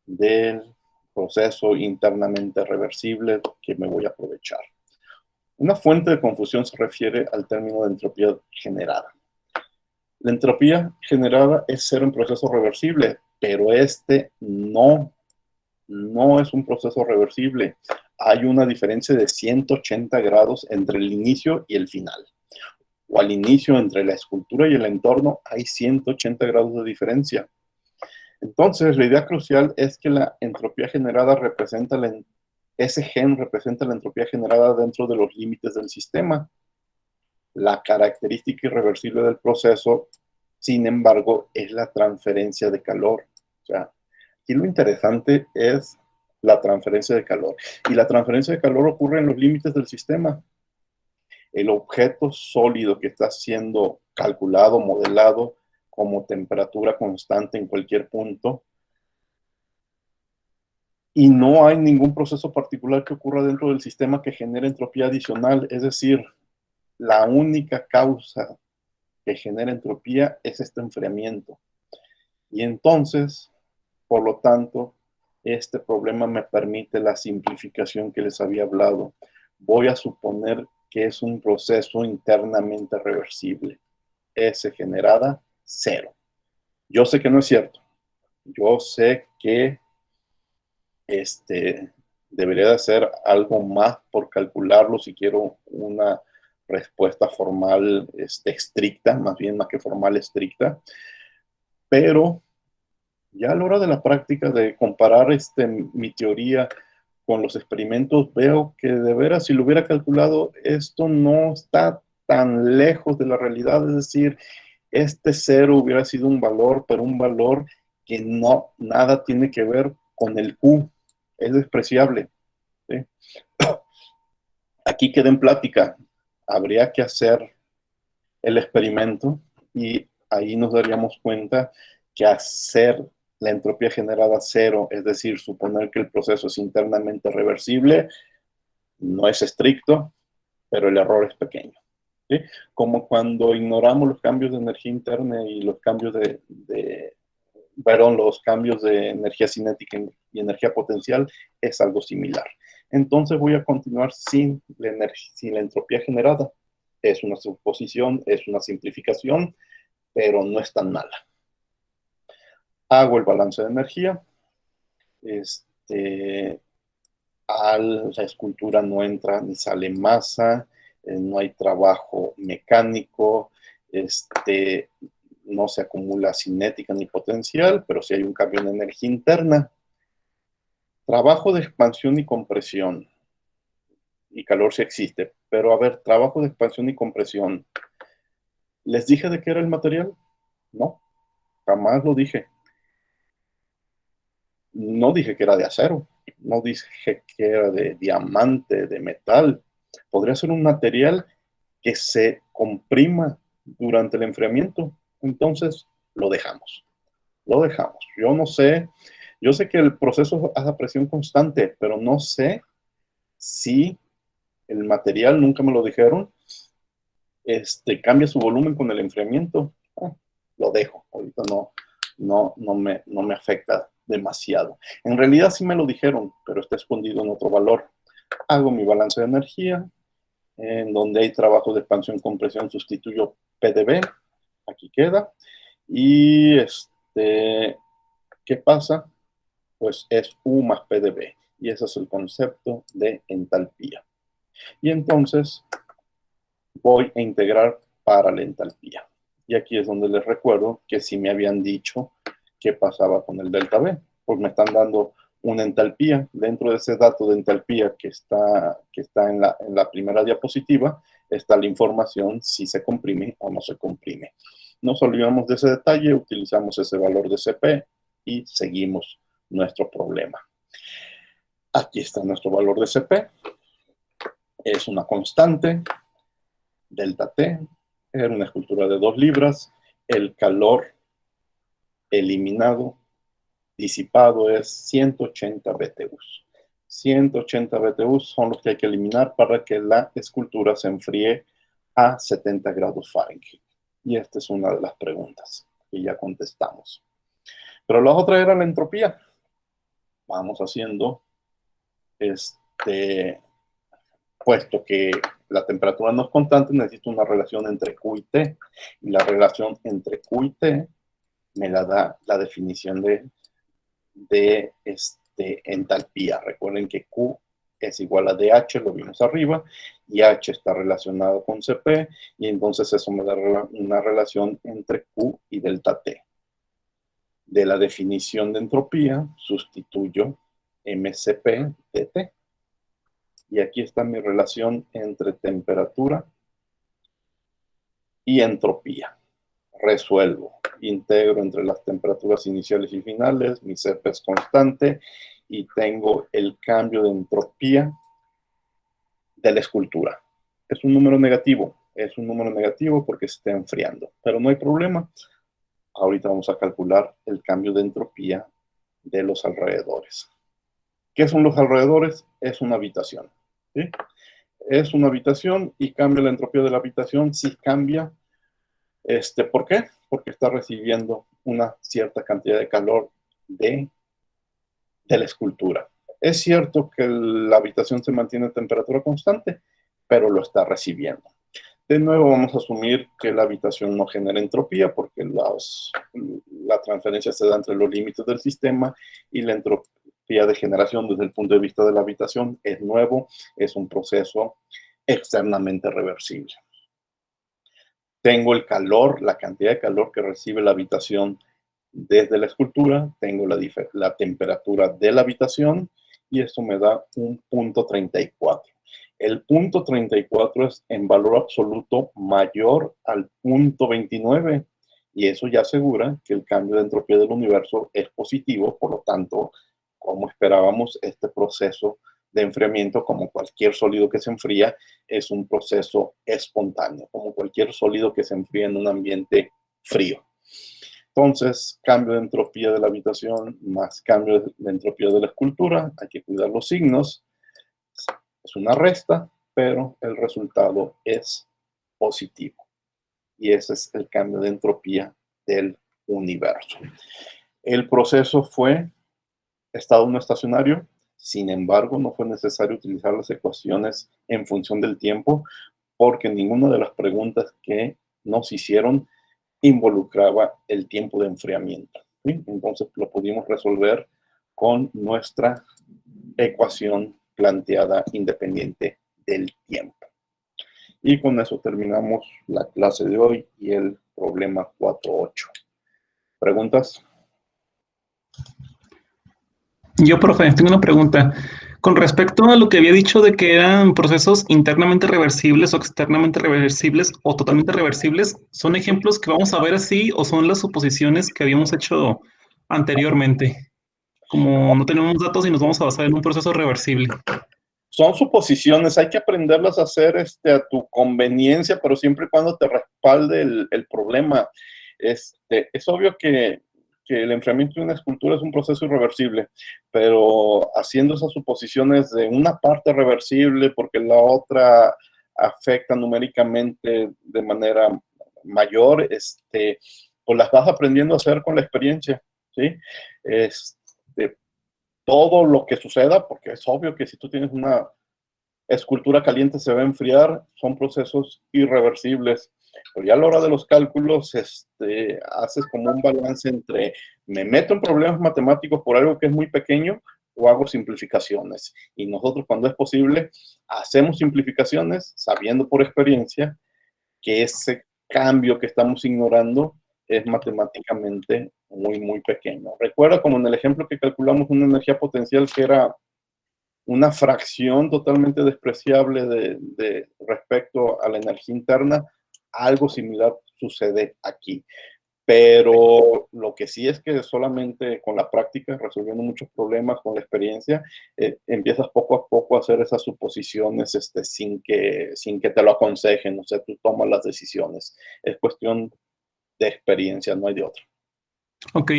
del proceso internamente reversible que me voy a aprovechar. Una fuente de confusión se refiere al término de entropía generada. La entropía generada es cero en proceso reversible, pero no es un proceso reversible. Hay una diferencia de 180 grados entre el inicio y el final. O al inicio, entre la escultura y el entorno, hay 180 grados de diferencia. Entonces, la idea crucial es que la entropía generada ese gen representa la entropía generada dentro de los límites del sistema. La característica irreversible del proceso, sin embargo, es la transferencia de calor. O sea, aquí lo interesante es la transferencia de calor. Y la transferencia de calor ocurre en los límites del sistema. El objeto sólido que está siendo calculado, modelado como temperatura constante en cualquier punto, y no hay ningún proceso particular que ocurra dentro del sistema que genere entropía adicional. Es decir, la única causa que genera entropía es este enfriamiento. Y entonces, por lo tanto, este problema me permite la simplificación que les había hablado. Voy a suponer que es un proceso internamente reversible. S generada, 0. Yo sé que no es cierto. Yo sé que debería de hacer algo más por calcularlo si quiero una respuesta formal estricta, más que formal estricta. Pero ya a la hora de la práctica, de comparar mi teoría con los experimentos, veo que de veras, si lo hubiera calculado, esto no está tan lejos de la realidad. Es decir, este 0 hubiera sido un valor, pero un valor que nada tiene que ver con el Q. Es despreciable. ¿Sí? Aquí queda en plática. Habría que hacer el experimento y ahí nos daríamos cuenta que hacer la entropía generada 0, es decir, suponer que el proceso es internamente reversible, no es estricto, pero el error es pequeño. ¿Sí? Como cuando ignoramos los cambios de energía interna y los cambios los cambios de energía cinética y energía potencial, es algo similar. Entonces voy a continuar sin la entropía generada. Es una suposición, es una simplificación, pero no es tan mala. Hago el balance de energía. A la escultura no entra ni sale masa, no hay trabajo mecánico, no se acumula cinética ni potencial, pero sí hay un cambio en energía interna. Trabajo de expansión y compresión. Y calor sí existe, pero a ver, trabajo de expansión y compresión. ¿Les dije de qué era el material? No, jamás lo dije. No dije que era de acero, no dije que era de diamante, de metal. Podría ser un material que se comprima durante el enfriamiento. Entonces, lo dejamos. Lo dejamos. Yo no sé, yo sé que el proceso es a presión constante, pero no sé si el material, nunca me lo dijeron, cambia su volumen con el enfriamiento. Lo dejo. Ahorita no me afecta demasiado. En realidad sí me lo dijeron, pero está escondido en otro valor. Hago mi balance de energía, en donde hay trabajo de expansión y compresión, sustituyo PdV, aquí queda. Y ¿qué pasa? Pues es U más PdV. Y ese es el concepto de entalpía. Y entonces voy a integrar para la entalpía. Y aquí es donde les recuerdo que sí me habían dicho qué pasaba con el delta V, pues me están dando una entalpía. Dentro de ese dato de entalpía que está en la primera diapositiva, está la información si se comprime o no se comprime. Nos olvidamos de ese detalle, utilizamos ese valor de CP y seguimos nuestro problema. Aquí está nuestro valor de CP. Es una constante, delta T, era una escultura de 2 libras. El calor eliminado, disipado, es 180 BTUs. 180 BTUs son los que hay que eliminar para que la escultura se enfríe a 70 grados Fahrenheit. Y esta es una de las preguntas que ya contestamos. Pero la otra era la entropía. Vamos haciendo, puesto que la temperatura no es constante, necesito una relación entre Q y T. Y la relación entre Q y T me la da la definición de entalpía. Recuerden que Q es igual a DH, lo vimos arriba, y H está relacionado con CP, y entonces eso me da una relación entre Q y delta T. De la definición de entropía, sustituyo MCP dt. Y aquí está mi relación entre temperatura y entropía. Resuelvo, integro entre las temperaturas iniciales y finales, mi CP es constante y tengo el cambio de entropía de la escultura. Es un número negativo porque se está enfriando, pero no hay problema. Ahorita vamos a calcular el cambio de entropía de los alrededores. ¿Qué son los alrededores? Es una habitación, ¿sí? Es una habitación y cambia la entropía de la habitación. Sí cambia. ¿Por qué? Porque está recibiendo una cierta cantidad de calor de la escultura. Es cierto que la habitación se mantiene a temperatura constante, pero lo está recibiendo. De nuevo vamos a asumir que la habitación no genera entropía porque la transferencia se da entre los límites del sistema y la entropía de generación desde el punto de vista de la habitación es nuevo, es un proceso externamente reversible. Tengo el calor, la cantidad de calor que recibe la habitación desde la escultura, tengo la temperatura de la habitación y esto me da un punto 34. El punto 34 es en valor absoluto mayor al punto 29 y eso ya asegura que el cambio de entropía del universo es positivo, por lo tanto, como esperábamos, este proceso de enfriamiento, como cualquier sólido que se enfría, es un proceso espontáneo, como cualquier sólido que se enfría en un ambiente frío. Entonces, cambio de entropía de la habitación más cambio de entropía de la escultura, hay que cuidar los signos, es una resta, pero el resultado es positivo. Y ese es el cambio de entropía del universo. El proceso fue estado no estacionario. Sin embargo, no fue necesario utilizar las ecuaciones en función del tiempo porque ninguna de las preguntas que nos hicieron involucraba el tiempo de enfriamiento, ¿sí? Entonces lo pudimos resolver con nuestra ecuación planteada independiente del tiempo. Y con eso terminamos la clase de hoy y el problema 4.8. ¿Preguntas? Yo, profe, tengo una pregunta. Con respecto a lo que había dicho de que eran procesos internamente reversibles o externamente reversibles o totalmente reversibles, ¿son ejemplos que vamos a ver así o son las suposiciones que habíamos hecho anteriormente? Como no tenemos datos y nos vamos a basar en un proceso reversible. Son suposiciones, hay que aprenderlas a hacer a tu conveniencia, pero siempre y cuando te respalde el problema. Es obvio que el enfriamiento de una escultura es un proceso irreversible, pero haciendo esas suposiciones de una parte reversible porque la otra afecta numéricamente de manera mayor, pues las vas aprendiendo a hacer con la experiencia, ¿sí? Todo lo que suceda, porque es obvio que si tú tienes una escultura caliente se va a enfriar, son procesos irreversibles. Pero ya a la hora de los cálculos, haces como un balance entre me meto en problemas matemáticos por algo que es muy pequeño o hago simplificaciones. Y nosotros, cuando es posible, hacemos simplificaciones sabiendo por experiencia que ese cambio que estamos ignorando es matemáticamente muy, muy pequeño. Recuerda como en el ejemplo que calculamos una energía potencial que era una fracción totalmente despreciable de respecto a la energía interna. Algo similar sucede aquí. Pero lo que sí es que solamente con la práctica, resolviendo muchos problemas, con la experiencia, empiezas poco a poco a hacer esas suposiciones sin que te lo aconsejen. O sea, tú tomas las decisiones. Es cuestión de experiencia, no hay de otra. Ok,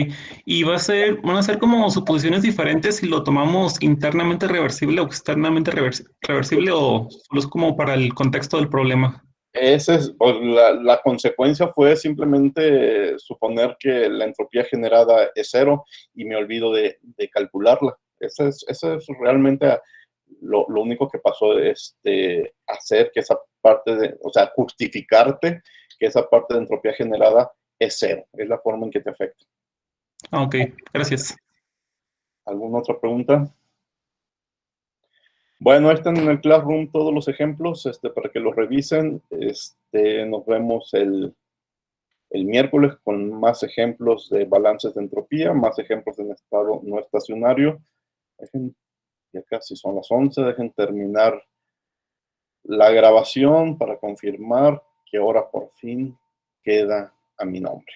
y van a ser como suposiciones diferentes si lo tomamos internamente reversible o externamente reversible o solo es como para el contexto del problema. La consecuencia fue simplemente suponer que la entropía generada es 0 y me olvido de calcularla. Eso es realmente lo único que pasó, hacer que esa parte o sea, justificarte que esa parte de entropía generada es 0. Es la forma en que te afecta. Ok, gracias. ¿Alguna otra pregunta? Bueno, ahí están en el Classroom todos los ejemplos para que los revisen. Nos vemos el miércoles con más ejemplos de balances de entropía, más ejemplos en estado no estacionario. Ya casi son las 11, dejen terminar la grabación para confirmar que ahora por fin queda a mi nombre.